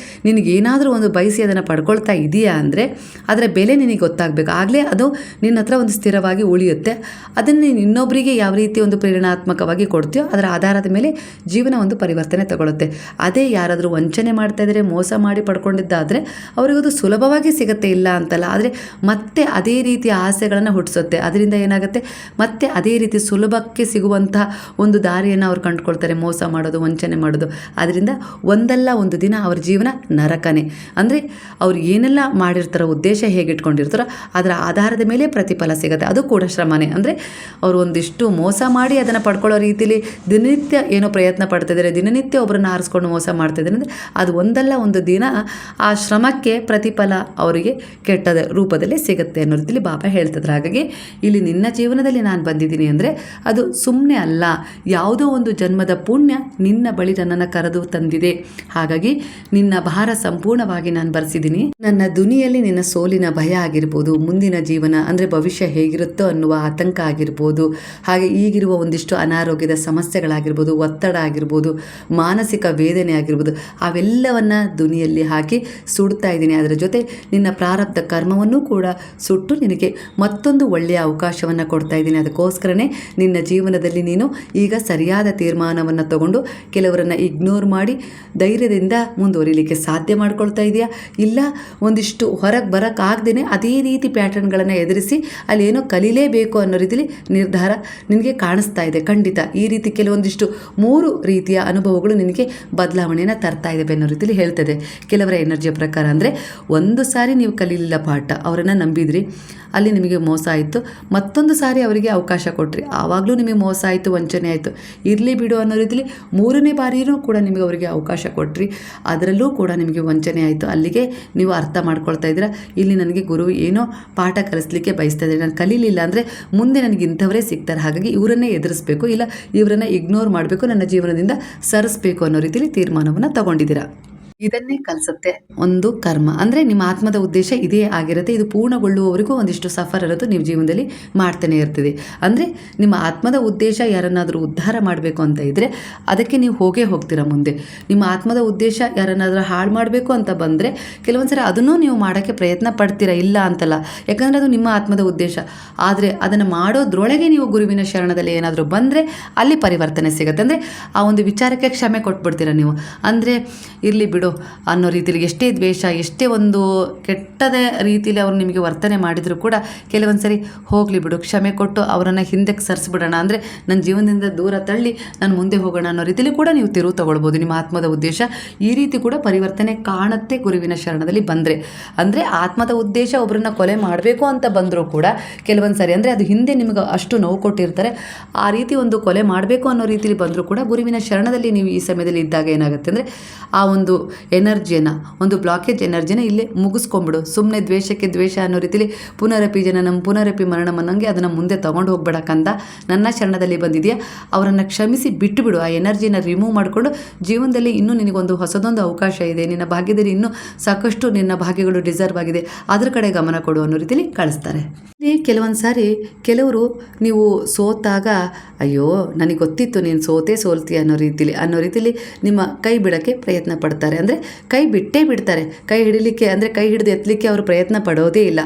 ನಿನಗೇನಾದರೂ ಒಂದು ಬಯಸಿ ಅದನ್ನು ಪಡ್ಕೊಳ್ತಾ ಇದೆಯಾ ಅಂದರೆ ಅದರ ಬೆಲೆ ನಿನಗೆ ಗೊತ್ತಾಗಬೇಕು, ಆಗಲೇ ಅದು ನಿನ್ನ ಹತ್ರ ಒಂದು ಸ್ಥಿರವಾಗಿ ಉಳಿಯುತ್ತೆ. ಅದನ್ನು ನೀನು ಇನ್ನೊಬ್ಬರಿಗೆ ಯಾವ ರೀತಿ ಒಂದು ಪ್ರೇರಣಾತ್ಮಕವಾಗಿ ಕೊಡ್ತೀಯೋ ಅದರ ಆಧಾರದ ಮೇಲೆ ಜೀವನ ಒಂದು ಪರಿವರ್ತನೆ ತಗೊಳುತ್ತೆ. ಅದೇ ಯಾರಾದರೂ ವಂಚನೆ ಮಾಡ್ತಾ ಇದ್ದರೆ, ಮೋಸ ಮಾಡಿ ಪಡ್ಕೊಂಡಿದ್ದಾದರೆ ಅವರಿಗದು ಸುಲಭವಾಗಿ ಸಿಗುತ್ತೆ, ಇಲ್ಲ ಅಂತಲ್ಲ, ಆದರೆ ಮತ್ತೆ ಅದೇ ರೀತಿಯ ಆಸೆಗಳನ್ನು ಹುಟ್ಟಿಸುತ್ತೆ. ಅದರಿಂದ ಏನಾಗುತ್ತೆ, ಮತ್ತೆ ಅದೇ ರೀತಿ ಸುಲಭಕ್ಕೆ ಸಿಗುವಂತಹ ಒಂದು ದಾರಿಯನ್ನು ಅವ್ರು ಕಂಡುಕೊಳ್ತಾರೆ, ಮೋಸ ಮಾಡೋದು, ವಂಚನೆ ಮಾಡೋದು. ಅದರಿಂದ ಒಂದಲ್ಲ ಒಂದು ದಿನ ಅವ್ರ ಜೀವನ ನರಕನೇ. ಅಂದರೆ ಅವ್ರು ಏನೆಲ್ಲ ಮಾಡಿರ್ತಾರೋ, ಉದ್ದೇಶ ಹೇಗೆ ಇಟ್ಕೊಂಡಿರ್ತಾರೋ ಅದರ ಆಧಾರದ ಮೇಲೆ ಪ್ರತಿಫಲ ಸಿಗುತ್ತೆ, ಅದು ಕೂಡ ಶ್ರಮನೇ. ಅಂದರೆ ಅವರು ಒಂದಿಷ್ಟು ಮೋಸ ಮಾಡಿ ಅದನ್ನು ಪಡ್ಕೊಳ್ಳೋ ರೀತಿಯಲ್ಲಿ ದಿನನಿತ್ಯ ಏನೋ ಪ್ರಯತ್ನ ಪಡ್ತಿದ್ದಾರೆ, ದಿನನಿತ್ಯ ಒಬ್ಬರನ್ನ ಆರಿಸ್ಕೊಂಡು ಮೋಸ ಮಾಡ್ತಿದ್ದಾರೆ ಅಂದರೆ ಅದು ಒಂದಲ್ಲ ಒಂದು ದಿನ ಆ ಶ್ರಮಕ್ಕೆ ಪ್ರತಿಫಲ ಅವರಿಗೆ ಕೆಟ್ಟದ ರೂಪದಲ್ಲಿ ಸಿಗುತ್ತೆ ಅನ್ನೋ ರೀತಿಯಲ್ಲಿ ಬಾಬಾ ಹೇಳ್ತಿದ್ರು. ಹಾಗಾಗಿ ಇಲ್ಲಿ ನಿನ್ನ ಜೀವನದಲ್ಲಿ ನಾನು ಬಂದಿದ್ದೀನಿ ಅಂದರೆ ಅದು ಸುಮ್ಮನೆ ಅಲ್ಲ, ಯಾವುದೋ ಒಂದು ಜನ್ಮದ ಪುಣ್ಯ ನಿನ್ನ ಬಳಿ ನನ್ನನ್ನು ಕರೆದು ತಂದಿದೆ. ಹಾಗಾಗಿ ನಿನ್ನ ಭಾರ ಸಂಪೂರ್ಣವಾಗಿ ನಾನು ಬರೆಸಿದ್ದೀನಿ. ನನ್ನ ದುನಿಯಲ್ಲಿ ನಿನ್ನ ಸೋಲಿನ ಭಯ ಆಗಿರ್ಬೋದು, ಮುಂದಿನ ಜೀವನ ಅಂದರೆ ಭವಿಷ್ಯ ಹೇಗಿರುತ್ತೋ ಅನ್ನುವ ಆತಂಕ ಆಗಿರ್ಬೋದು, ಹಾಗೆ ಈಗಿರುವ ಒಂದಿಷ್ಟು ಅನಾರೋಗ್ಯದ ಸಮಸ್ಯೆಗಳಾಗಿರ್ಬೋದು, ಒತ್ತಡ ಆಗಿರ್ಬೋದು, ಮಾನಸಿಕ ವೇದನೆ ಆಗಿರ್ಬೋದು, ಅವೆಲ್ಲವನ್ನು ದುನಿಯಲ್ಲಿ ಹಾಕಿ ಸುಡ್ತಾ ಇದ್ದೀನಿ. ಅದರ ಜೊತೆ ನಿನ್ನ ಪ್ರಾರಬ್ಧ ಕರ್ಮವನ್ನು ಕೂಡ ಸುಟ್ಟು ನಿನಗೆ ಮತ್ತೊಂದು ಒಳ್ಳೆಯ ಅವಕಾಶವನ್ನು ಕೊಡ್ತಾ ಇದ್ದೀನಿ. ಅದಕ್ಕೋಸ್ಕರನೇ ನಿನ್ನ ಜೀವನದಲ್ಲಿ ನೀನು ಈಗ ಸರಿಯಾದ ತೀರ್ಮಾನವನ್ನು ತಗೊಂಡು ಕೆಲವರನ್ನು ಇಗ್ನೋರ್ ಮಾಡಿ ಧೈರ್ಯದಿಂದ ಮುಂದುವರಿಲಿಕ್ಕೆ ಸಾಧ್ಯ ಮಾಡ್ಕೊಳ್ತಾ ಇದೆಯಾ, ಇಲ್ಲ ಒಂದಿಷ್ಟು ಹೊರಗೆ ಬರೋಕ್ಕಾಗ್ದೇ ಅದೇ ರೀತಿ ಪ್ಯಾಟರ್ನ್ಗಳನ್ನು ಎದುರಿಸಿ ಅಲ್ಲೇನೋ ಕಲೀಲೇಬೇಕು ಅನ್ನೋ ರೀತಿಯಲ್ಲಿ ನಿರ್ಧಾರ ನಿನಗೆ ಕಾಣಿಸ್ತಾ ಇದೆ. ಖಂಡಿತ ಈ ರೀತಿ ಕೆಲವೊಂದಿಷ್ಟು 3 ರೀತಿಯ ಅನುಭವಗಳು ನಿನಗೆ ಬದಲಾವಣೆಯನ್ನು ತರ್ತಾ ಇದೆ ಅನ್ನೋ ರೀತಿಯಲ್ಲಿ ಹೇಳ್ತದೆ. ಕೆಲವರ ಎನರ್ಜಿಯ ಪ್ರಕಾರ ಅಂದರೆ ಒಂದು ಸಾರಿ ನೀವು ಕಲೀಲಿಲ್ಲ ಪಾಠ, ಅವರನ್ನು ನಂಬಿದ್ರಿ, ಅಲ್ಲಿ ನಿಮಗೆ ಮೋಸ ಆಯಿತು, ಮತ್ತೊಂದು ಸಾರಿ ಅವರಿಗೆ ಅವಕಾಶ ಕೊಟ್ರಿ, ಆವಾಗಲೂ ನಿಮಗೆ ಮೋಸ ಆಯಿತು, ವಂಚನೆ ಆಯಿತು, ಇರಲಿ ಬಿಡು ಅನ್ನೋ ರೀತಿಯಲ್ಲಿ 3ನೇ ಬಾರಿಯೂ ಕೂಡ ನಿಮಗೆ ಅವರಿಗೆ ಅವಕಾಶ ಕೊಟ್ರಿ, ಅದರಲ್ಲೂ ಕೂಡ ನಿಮಗೆ ವಂಚನೆ ಆಯಿತು. ಅಲ್ಲಿಗೆ ನೀವು ಅರ್ಥ ಮಾಡ್ಕೊಳ್ತಾ ಇದ್ದೀರಾ, ಇಲ್ಲಿ ನನಗೆ ಗುರು ಏನೋ ಪಾಠ ಕಲಿಸ್ಲಿಕ್ಕೆ ಬಯಸ್ತಾ ಇದ್ದಾರೆ, ನಾನು ಕಲೀಲಿಲ್ಲ ಅಂದರೆ ಮುಂದೆ ನನಗೆ ಇಂಥವರೇ ಸಿಗ್ತಾರೆ, ಹಾಗಾಗಿ ಇವರನ್ನೇ ಎದುರಿಸಬೇಕು, ಇಲ್ಲ ಇವರನ್ನು ಇಗ್ನೋರ್ ಮಾಡಬೇಕು, ನನ್ನ ಜೀವನದಿಂದ ಸರಿಸಬೇಕು ಅನ್ನೋ ರೀತಿಯಲ್ಲಿ ತೀರ್ಮಾನವನ್ನು ತಗೊಂಡಿದ್ದೀರಾ. ಇದನ್ನೇ ಕಲಿಸುತ್ತೆ ಒಂದು ಕರ್ಮ. ಅಂದರೆ ನಿಮ್ಮ ಆತ್ಮದ ಉದ್ದೇಶ ಇದೇ ಆಗಿರುತ್ತೆ. ಇದು ಪೂರ್ಣಗೊಳ್ಳುವವರೆಗೂ ಒಂದಿಷ್ಟು ಸಫರ್ ಇರೋದು ನೀವು ಜೀವನದಲ್ಲಿ ಮಾಡ್ತಾನೆ ಇರ್ತೀವಿ. ಅಂದರೆ ನಿಮ್ಮ ಆತ್ಮದ ಉದ್ದೇಶ ಯಾರನ್ನಾದರೂ ಉದ್ಧಾರ ಮಾಡಬೇಕು ಅಂತ ಇದ್ದರೆ ಅದಕ್ಕೆ ನೀವು ಹೋಗೇ ಹೋಗ್ತೀರಾ ಮುಂದೆ. ನಿಮ್ಮ ಆತ್ಮದ ಉದ್ದೇಶ ಯಾರನ್ನಾದರೂ ಹಾಳು ಮಾಡಬೇಕು ಅಂತ ಬಂದರೆ ಕೆಲವೊಂದು ಸರಿ ಅದನ್ನು ನೀವು ಮಾಡೋಕ್ಕೆ ಪ್ರಯತ್ನ ಪಡ್ತೀರಾ, ಇಲ್ಲ ಅಂತಲ್ಲ, ಯಾಕಂದರೆ ಅದು ನಿಮ್ಮ ಆತ್ಮದ ಉದ್ದೇಶ. ಆದರೆ ಅದನ್ನು ಮಾಡೋದ್ರೊಳಗೆ ನೀವು ಗುರುವಿನ ಶರಣದಲ್ಲಿ ಏನಾದರೂ ಬಂದರೆ ಅಲ್ಲಿ ಪರಿವರ್ತನೆ ಸಿಗುತ್ತೆ. ಅಂದರೆ ಆ ಒಂದು ವಿಚಾರಕ್ಕೆ ಕ್ಷಮೆ ಕೊಟ್ಬಿಡ್ತೀರಾ ನೀವು. ಅಂದರೆ ಇರಲಿ ಬಿಡು, ಬಿಡು ಅನ್ನೋ ರೀತಿಲಿ ಎಷ್ಟೇ ದ್ವೇಷ, ಎಷ್ಟೇ ಒಂದು ಕೆಟ್ಟದ ರೀತಿಯಲ್ಲಿ ಅವ್ರು ನಿಮಗೆ ವರ್ತನೆ ಮಾಡಿದರೂ ಕೂಡ ಕೆಲವೊಂದು ಸರಿ ಹೋಗಲಿ ಬಿಡು, ಕ್ಷಮೆ ಕೊಟ್ಟು ಅವರನ್ನು ಹಿಂದಕ್ಕೆ ಸರಿಸ್ಬಿಡೋಣ, ಅಂದರೆ ನನ್ನ ಜೀವನದಿಂದ ದೂರ ತಳ್ಳಿ ನಾನು ಮುಂದೆ ಹೋಗೋಣ ಅನ್ನೋ ರೀತಿಯಲ್ಲಿ ಕೂಡ ನೀವು ತಿರುವು ತಗೊಳ್ಬೋದು. ನಿಮ್ಮ ಆತ್ಮದ ಉದ್ದೇಶ ಈ ರೀತಿ ಕೂಡ ಪರಿವರ್ತನೆ ಕಾಣುತ್ತೆ ಗುರುವಿನ ಶರಣದಲ್ಲಿ ಬಂದರೆ. ಅಂದರೆ ಆತ್ಮದ ಉದ್ದೇಶ ಒಬ್ಬರನ್ನ ಕೊಲೆ ಮಾಡಬೇಕು ಅಂತ ಬಂದರೂ ಕೂಡ ಕೆಲವೊಂದು ಸರಿ ಅಂದರೆ ಅದು ಹಿಂದೆ ನಿಮಗೆ ಅಷ್ಟು ನೋವು ಕೊಟ್ಟಿರ್ತಾರೆ, ಆ ರೀತಿ ಒಂದು ಕೊಲೆ ಮಾಡಬೇಕು ಅನ್ನೋ ರೀತಿಯಲ್ಲಿ ಬಂದರೂ ಕೂಡ ಗುರುವಿನ ಶರಣದಲ್ಲಿ ನೀವು ಈ ಸಮಯದಲ್ಲಿ ಇದ್ದಾಗ ಏನಾಗುತ್ತೆ ಅಂದರೆ ಆ ಒಂದು ಎನರ್ಜಿಯನ್ನು, ಒಂದು ಬ್ಲಾಕೇಜ್ ಎನರ್ಜಿನ ಇಲ್ಲೇ ಮುಗಿಸ್ಕೊಂಬಿಡು. ಸುಮ್ಮನೆ ದ್ವೇಷಕ್ಕೆ ದ್ವೇಷ ಅನ್ನೋ ರೀತಿಯಲ್ಲಿ ಪುನರಪಿ ಜನನಂ ಪುನರಪಿ ಮರಣಂ ಅನ್ನಂಗೆ ಅದನ್ನು ಮುಂದೆ ತೊಗೊಂಡು ಹೋಗ್ಬೇಡಕ್ಕಂದ ನನ್ನ ಶರಣದಲ್ಲಿ ಬಂದಿದೆಯಾ ಅವರನ್ನು ಕ್ಷಮಿಸಿ ಬಿಟ್ಟುಬಿಡು. ಆ ಎನರ್ಜಿನ ರಿಮೂವ್ ಮಾಡಿಕೊಂಡು ಜೀವನದಲ್ಲಿ ಇನ್ನೂ ನಿನಗೊಂದು ಹೊಸದೊಂದು ಅವಕಾಶ ಇದೆ, ನಿನ್ನ ಭಾಗ್ಯದಲ್ಲಿ ಇನ್ನೂ ಸಾಕಷ್ಟು ನಿನ್ನ ಭಾಗ್ಯಗಳು ಡಿಸರ್ವ್ ಆಗಿದೆ, ಅದ್ರ ಕಡೆ ಗಮನ ಕೊಡು ಅನ್ನೋ ರೀತಿಯಲ್ಲಿ ಕಳಿಸ್ತಾರೆ. ಕೆಲವೊಂದು ಸಾರಿ ಕೆಲವರು ನೀವು ಸೋತಾಗ ಅಯ್ಯೋ ನನಗೆ ಗೊತ್ತಿತ್ತು ನೀನು ಸೋಲ್ತೀಯ ಅನ್ನೋ ರೀತಿಲಿ ನಿಮ್ಮ ಕೈ ಬಿಡೋಕ್ಕೆ ಪ್ರಯತ್ನ ಪಡ್ತಾರೆ. ಅಂದರೆ ಕೈ ಬಿಟ್ಟೇ ಬಿಡ್ತಾರೆ, ಕೈ ಹಿಡಿಲಿಕ್ಕೆ ಅಂದರೆ ಕೈ ಹಿಡಿದು ಎತ್ತಲಿಕ್ಕೆ ಅವರು ಪ್ರಯತ್ನ ಪಡೋದೇ ಇಲ್ಲ.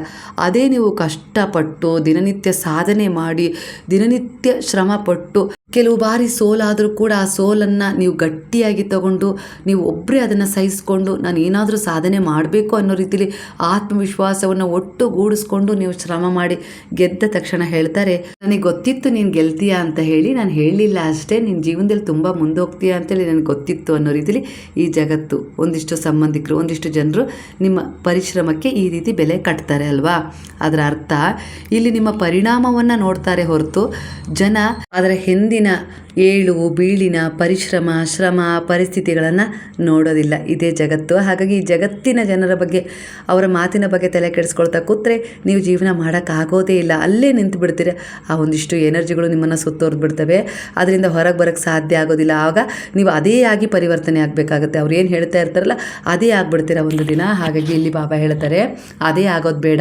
ಅದೇ ನೀವು ಕಷ್ಟಪಟ್ಟು ದಿನನಿತ್ಯ ಸಾಧನೆ ಮಾಡಿ ದಿನನಿತ್ಯ ಶ್ರಮಪಟ್ಟು ಕೆಲವು ಬಾರಿ ಸೋಲಾದರೂ ಕೂಡ ಆ ಸೋಲನ್ನು ನೀವು ಗಟ್ಟಿಯಾಗಿ ತಗೊಂಡು ನೀವು ಒಬ್ಬರೇ ಅದನ್ನು ಸಹಿಸ್ಕೊಂಡು ನಾನು ಏನಾದರೂ ಸಾಧನೆ ಮಾಡಬೇಕು ಅನ್ನೋ ರೀತಿಲಿ ಆತ್ಮವಿಶ್ವಾಸವನ್ನು ಒಟ್ಟುಗೂಡಿಸ್ಕೊಂಡು ನೀವು ಶ್ರಮ ಮಾಡಿ ಗೆದ್ದ ತಕ್ಷಣ ಹೇಳ್ತಾರೆ ನನಗೆ ಗೊತ್ತಿತ್ತು ನೀನು ಗೆಲ್ತೀಯಾ ಅಂತ ಹೇಳಿ, ನಾನು ಹೇಳಲಿಲ್ಲ ಅಷ್ಟೇ, ನಿನ್ನ ಜೀವನದಲ್ಲಿ ತುಂಬ ಮುಂದೋಗ್ತೀಯಾ ಅಂತೇಳಿ ನನಗೆ ಗೊತ್ತಿತ್ತು ಅನ್ನೋ ರೀತಿಲಿ ಈ ಜಗತ್ತು ಒಂದಿಷ್ಟು ಸಂಬಂಧಿಕರು ಒಂದಿಷ್ಟು ಜನರು ನಿಮ್ಮ ಪರಿಶ್ರಮಕ್ಕೆ ಈ ರೀತಿ ಬೆಲೆ ಕಟ್ತಾರೆ ಅಲ್ವಾ. ಅದರ ಅರ್ಥ ಇಲ್ಲಿ ನಿಮ್ಮ ಪರಿಣಾಮವನ್ನು ನೋಡ್ತಾರೆ ಹೊರತು ಜನ ಅದರ ಹಿಂದಿನ ಏಳು ಬೀಳಿನ ಪರಿಶ್ರಮ ಶ್ರಮ ಪರಿಸ್ಥಿತಿಗಳನ್ನು ನೋಡೋದಿಲ್ಲ. ಇದೇ ಜಗತ್ತು. ಹಾಗಾಗಿ ಈ ಜಗತ್ತಿನ ಜನರ ಬಗ್ಗೆ ಅವರ ಮಾತಿನ ಬಗ್ಗೆ ತಲೆ ಕೆಡಿಸ್ಕೊಳ್ತಾ ಕೂತ್ರೆ ನೀವು ಜೀವನ ಮಾಡೋಕ್ಕಾಗೋದೇ ಇಲ್ಲ, ಅಲ್ಲೇ ನಿಂತು ಬಿಡ್ತೀರ. ಆ ಒಂದಿಷ್ಟು ಎನರ್ಜಿಗಳು ನಿಮ್ಮನ್ನು ಸುತ್ತೋರ್ದು ಬಿಡ್ತವೆ, ಅದರಿಂದ ಹೊರಗೆ ಬರೋಕ್ಕೆ ಸಾಧ್ಯ ಆಗೋದಿಲ್ಲ. ಆಗ ನೀವು ಅದೇ ಆಗಿ ಪರಿವರ್ತನೆ ಆಗಬೇಕಾಗುತ್ತೆ. ಅವ್ರು ಏನು ಹೇಳ್ತಾ ಇರ್ತಾರಲ್ಲ ಅದೇ ಆಗ್ಬಿಡ್ತೀರ ಒಂದು ದಿನ. ಹಾಗಾಗಿ ಇಲ್ಲಿ ಬಾಬಾ ಹೇಳ್ತಾರೆ ಅದೇ ಆಗೋದು ಬೇಡ,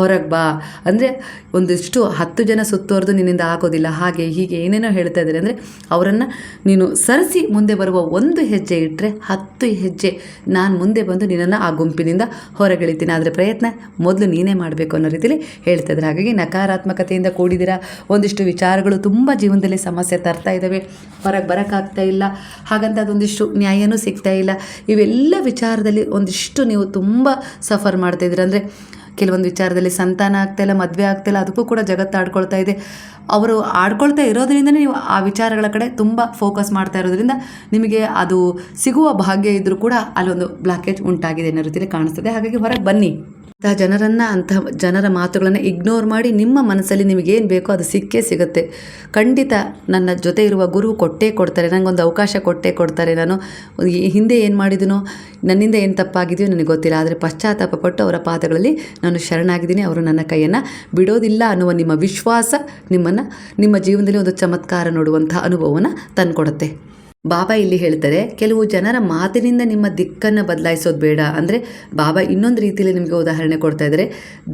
ಹೊರಗೆ ಬಾ. ಅಂದರೆ ಒಂದಿಷ್ಟು 10 ಜನ ಸುತ್ತೋರ್ದು ನಿನ್ನಿಂದ ಆಗೋದಿಲ್ಲ, ಹಾಗೆ ಹೀಗೆ ಏನೇನೋ ಹೇಳ್ತಾ ಇದ್ದಾರೆ. ಅಂದರೆ ಅವರನ್ನು ನೀನು ಸರಿಸಿ ಮುಂದೆ ಬರುವ ಒಂದು ಹೆಜ್ಜೆ ಇಟ್ಟರೆ 10 ಹೆಜ್ಜೆ ನಾನು ಮುಂದೆ ಬಂದು ನಿನ್ನನ್ನು ಆ ಗುಂಪಿನಿಂದ ಹೊರಗಿಳಿತೀನಿ. ಆದರೆ ಪ್ರಯತ್ನ ಮೊದಲು ನೀನೇ ಮಾಡಬೇಕು ಅನ್ನೋ ರೀತಿಯಲ್ಲಿ ಹೇಳ್ತಾ ಇದ್ದಾರೆ. ಹಾಗಾಗಿ ನಕಾರಾತ್ಮಕತೆಯಿಂದ ಕೂಡಿದಿರ ಒಂದಿಷ್ಟು ವಿಚಾರಗಳು ತುಂಬ ಜೀವನದಲ್ಲಿ ಸಮಸ್ಯೆ ತರ್ತಾ ಇದ್ದಾವೆ, ಹೊರಗೆ ಬರೋಕ್ಕಾಗ್ತಾ ಇಲ್ಲ, ಹಾಗಂತ ಅದೊಂದಿಷ್ಟು ನ್ಯಾಯನೂ ಸಿಗ್ತಾ ಇಲ್ಲ. ಇವೆಲ್ಲ ವಿಚಾರದಲ್ಲಿ ಒಂದಿಷ್ಟು ನೀವು ತುಂಬ ಸಫರ್ ಮಾಡ್ತಾಯಿದ್ದೀರ. ಅಂದರೆ ಕೆಲವೊಂದು ವಿಚಾರದಲ್ಲಿ ಸಂತಾನ ಆಗ್ತಾಯಿಲ್ಲ, ಮದುವೆ ಆಗ್ತಾಯಿಲ್ಲ, ಅದಕ್ಕೂ ಕೂಡ ಜಗತ್ತು ಆಡ್ಕೊಳ್ತಾ ಇದೆ. ಅವರು ಆಡ್ಕೊಳ್ತಾ ಇರೋದ್ರಿಂದನೇ ನೀವು ಆ ವಿಚಾರಗಳ ಕಡೆ ತುಂಬ ಫೋಕಸ್ ಮಾಡ್ತಾ ಇರೋದ್ರಿಂದ ನಿಮಗೆ ಅದು ಸಿಗುವ ಭಾಗ್ಯ ಇದ್ದರೂ ಕೂಡ ಅಲ್ಲೊಂದು ಬ್ಲಾಕೇಜ್ ಉಂಟಾಗಿದೆ ಅನ್ನೋ ರೀತಿಯಲ್ಲಿ ಕಾಣಿಸ್ತದೆ. ಹಾಗಾಗಿ ಹೊರಗೆ ಬನ್ನಿ. ಅಂಥ ಜನರ ಮಾತುಗಳನ್ನು ಇಗ್ನೋರ್ ಮಾಡಿ ನಿಮ್ಮ ಮನಸ್ಸಲ್ಲಿ ನಿಮಗೇನು ಬೇಕೋ ಅದು ಸಿಕ್ಕೇ ಸಿಗುತ್ತೆ. ಖಂಡಿತ ನನ್ನ ಜೊತೆ ಇರುವ ಗುರು ಕೊಟ್ಟೇ ಕೊಡ್ತಾರೆ, ನನಗೊಂದು ಅವಕಾಶ ಕೊಟ್ಟೇ ಕೊಡ್ತಾರೆ. ನಾನು ಹಿಂದೆ ಏನು ಮಾಡಿದನೋ, ನನ್ನಿಂದ ಏನು ತಪ್ಪಾಗಿದೆಯೋ ನನಗೆ ಗೊತ್ತಿಲ್ಲ, ಆದರೆ ಪಶ್ಚಾತ್ತಾಪ ಪಟ್ಟು ಅವರ ಪಾದಗಳಲ್ಲಿ ನಾನು ಶರಣಾಗಿದ್ದೀನಿ, ಅವರು ನನ್ನ ಕೈಯನ್ನು ಬಿಡೋದಿಲ್ಲ ಅನ್ನುವ ನಿಮ್ಮ ವಿಶ್ವಾಸ ನಿಮ್ಮ ಜೀವನದಲ್ಲಿ ಒಂದು ಚಮತ್ಕಾರ ನೋಡುವಂಥ ಅನುಭವವನ್ನು ತಂದುಕೊಡುತ್ತೆ. ಬಾಬಾ ಇಲ್ಲಿ ಹೇಳ್ತಾರೆ ಕೆಲವು ಜನರ ಮಾತಿನಿಂದ ನಿಮ್ಮ ದಿಕ್ಕನ್ನು ಬದಲಾಯಿಸೋದು ಬೇಡ. ಅಂದರೆ ಬಾಬಾ ಇನ್ನೊಂದು ರೀತಿಯಲ್ಲಿ ನಿಮಗೆ ಉದಾಹರಣೆ ಕೊಡ್ತಾ ಇದ್ದಾರೆ.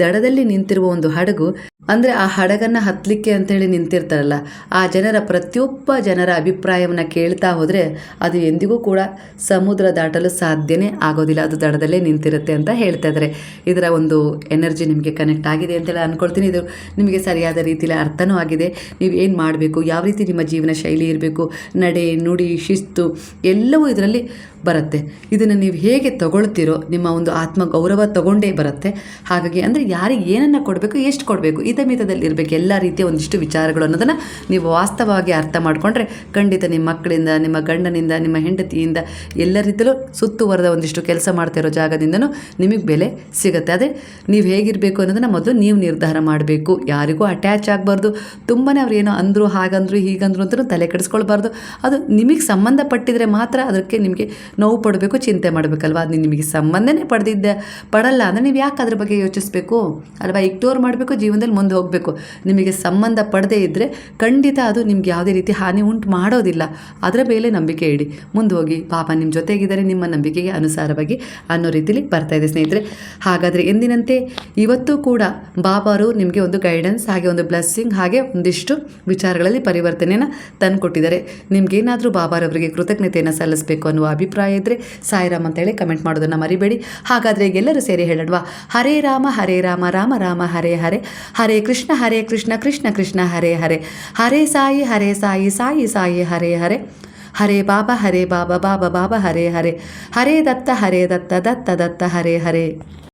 ದಡದಲ್ಲಿ ನಿಂತಿರುವ ಒಂದು ಹಡಗು, ಅಂದರೆ ಆ ಹಡಗನ್ನು ಹತ್ತಲಿಕ್ಕೆ ಅಂತೇಳಿ ನಿಂತಿರ್ತಾರಲ್ಲ, ಆ ಪ್ರತಿಯೊಬ್ಬ ಜನರ ಅಭಿಪ್ರಾಯವನ್ನು ಕೇಳ್ತಾ ಹೋದರೆ ಅದು ಎಂದಿಗೂ ಕೂಡ ಸಮುದ್ರ ದಾಟಲು ಸಾಧ್ಯನೇ ಆಗೋದಿಲ್ಲ, ಅದು ದಡದಲ್ಲೇ ನಿಂತಿರುತ್ತೆ ಅಂತ ಹೇಳ್ತಾ ಇದ್ದಾರೆ. ಇದರ ಒಂದು ಎನರ್ಜಿ ನಿಮಗೆ ಕನೆಕ್ಟ್ ಆಗಿದೆ ಅಂತೇಳಿ ಅಂದ್ಕೊಳ್ತೀನಿ. ಇದು ನಿಮಗೆ ಸರಿಯಾದ ರೀತಿಯಲ್ಲಿ ಅರ್ಥನೂ ಆಗಿದೆ. ನೀವು ಏನು ಮಾಡಬೇಕು, ಯಾವ ರೀತಿ ನಿಮ್ಮ ಜೀವನ ಶೈಲಿ ಇರಬೇಕು, ನಡೆ ನುಡಿ ಶಿಸ್ತು ಎಲ್ಲವೂ ಇದರಲ್ಲಿ ಬರುತ್ತೆ. ಇದನ್ನು ನೀವು ಹೇಗೆ ತಗೊಳ್ತೀರೋ ನಿಮ್ಮ ಒಂದು ಆತ್ಮ ಗೌರವ ತಗೊಂಡೇ ಬರುತ್ತೆ. ಹಾಗಾಗಿ ಅಂದರೆ ಯಾರಿಗೆ ಏನನ್ನು ಕೊಡಬೇಕು, ಎಷ್ಟು ಕೊಡಬೇಕು, ಮಿತದಲ್ಲಿ ಇರಬೇಕು. ಎಲ್ಲ ರೀತಿಯ ಒಂದಿಷ್ಟು ವಿಚಾರಗಳು ಅನ್ನೋದನ್ನು ನೀವು ವಾಸ್ತವವಾಗಿ ಅರ್ಥ ಮಾಡಿಕೊಂಡ್ರೆ ಖಂಡಿತ ನಿಮ್ಮ ಮಕ್ಕಳಿಂದ, ನಿಮ್ಮ ಗಂಡನಿಂದ, ನಿಮ್ಮ ಹೆಂಡತಿಯಿಂದ ಎಲ್ಲ ರೀತಿಯಲ್ಲೂ ಸುತ್ತುವರೆದ ಒಂದಿಷ್ಟು ಕೆಲಸ ಮಾಡ್ತಾ ಇರೋ ಜಾಗದಿಂದನೂ ನಿಮಗೆ ಬೆಲೆ ಸಿಗುತ್ತೆ. ಅದೇ ನೀವು ಹೇಗಿರಬೇಕು ಅನ್ನೋದನ್ನು ಮೊದಲು ನೀವು ನಿರ್ಧಾರ ಮಾಡಬೇಕು. ಯಾರಿಗೂ ಅಟ್ಯಾಚ್ ಆಗಬಾರ್ದು. ತುಂಬಾ ಅವ್ರು ಏನೋ ಅಂದರು, ಹಾಗಂದ್ರು ಹೀಗಂದ್ರು ಅಂತ ತಲೆ ಕೆಡಿಸ್ಕೊಳ್ಬಾರ್ದು. ಅದು ನಿಮಗೆ ಸಂಬಂಧಪಟ್ಟಿದ್ರೆ ಮಾತ್ರ ಅದಕ್ಕೆ ನಿಮಗೆ ನೋವು ಪಡಬೇಕು, ಚಿಂತೆ ಮಾಡಬೇಕಲ್ವ. ಅದು ನಿಮಗೆ ಸಂಬಂಧನೇ ಪಡಲ್ಲ ಅಂದರೆ ನೀವು ಯಾಕೆ ಅದ್ರ ಬಗ್ಗೆ ಯೋಚಿಸಬೇಕು ಅಲ್ವಾ. ಇಗ್ನೋರ್ ಮಾಡಬೇಕು, ಜೀವನದಲ್ಲಿ ಮುಂದೆ ಹೋಗಬೇಕು. ನಿಮಗೆ ಸಂಬಂಧ ಪಡದೇ ಇದ್ದರೆ ಖಂಡಿತ ಅದು ನಿಮ್ಗೆ ಯಾವುದೇ ರೀತಿ ಹಾನಿ ಉಂಟು ಮಾಡೋದಿಲ್ಲ. ಅದರ ಮೇಲೆ ನಂಬಿಕೆ ಇಡಿ, ಮುಂದೆ ಹೋಗಿ. ಪಾಪ ನಿಮ್ಮ ಜೊತೆಗಿದ್ದಾರೆ, ನಿಮ್ಮ ನಂಬಿಕೆಗೆ ಅನುಸಾರವಾಗಿ ಅನ್ನೋ ರೀತಿಲಿ ಬರ್ತಾ ಇದೆ ಸ್ನೇಹಿತರೆ. ಹಾಗಾದರೆ ಎಂದಿನಂತೆ ಇವತ್ತು ಕೂಡ ಬಾಬಾರು ನಿಮಗೆ ಒಂದು ಗೈಡೆನ್ಸ್, ಹಾಗೆ ಒಂದು ಬ್ಲೆಸ್ಸಿಂಗ್, ಹಾಗೆ ಒಂದಿಷ್ಟು ವಿಚಾರಗಳಲ್ಲಿ ಪರಿವರ್ತನೆಯನ್ನು ತಂದುಕೊಟ್ಟಿದ್ದಾರೆ. ನಿಮಗೇನಾದರೂ ಬಾಬಾರವರಿಗೆ ಕೃತಜ್ಞತೆಯನ್ನು ಸಲ್ಲಿಸಬೇಕು ಅನ್ನುವ ಅಭಿಪ್ರಾಯ ಇದ್ದರೆ ಸಾಯಿರಾಮ್ ಅಂತೇಳಿ ಕಮೆಂಟ್ ಮಾಡೋದನ್ನು ಮರಿಬೇಡಿ. ಹಾಗಾದರೆ ಎಲ್ಲರೂ ಸೇರಿ ಹೇಳೋಣ, ಹರೇ ರಾಮ ರಾಮ ರಾಮ ಹರೇ ಹರೇ, ಹರೇ ಕೃಷ್ಣ ಕೃಷ್ಣ ಕೃಷ್ಣ ಹರೇ ಹರೇ, ಹರೇ ಸಾಯಿ ಸಾಯಿ ಸಾಯಿ ಹರೇ ಹರೇ, ಹರೇ ಬಾಬಾ ಹರೇ ಬಾಬಾ ಬಾಬಾ ಬಾಬಾ ಹರೇ ಹರೇ ಹರೇ ದತ್ತ ದತ್ತ ದತ್ತ ಹರೇ ಹರೇ.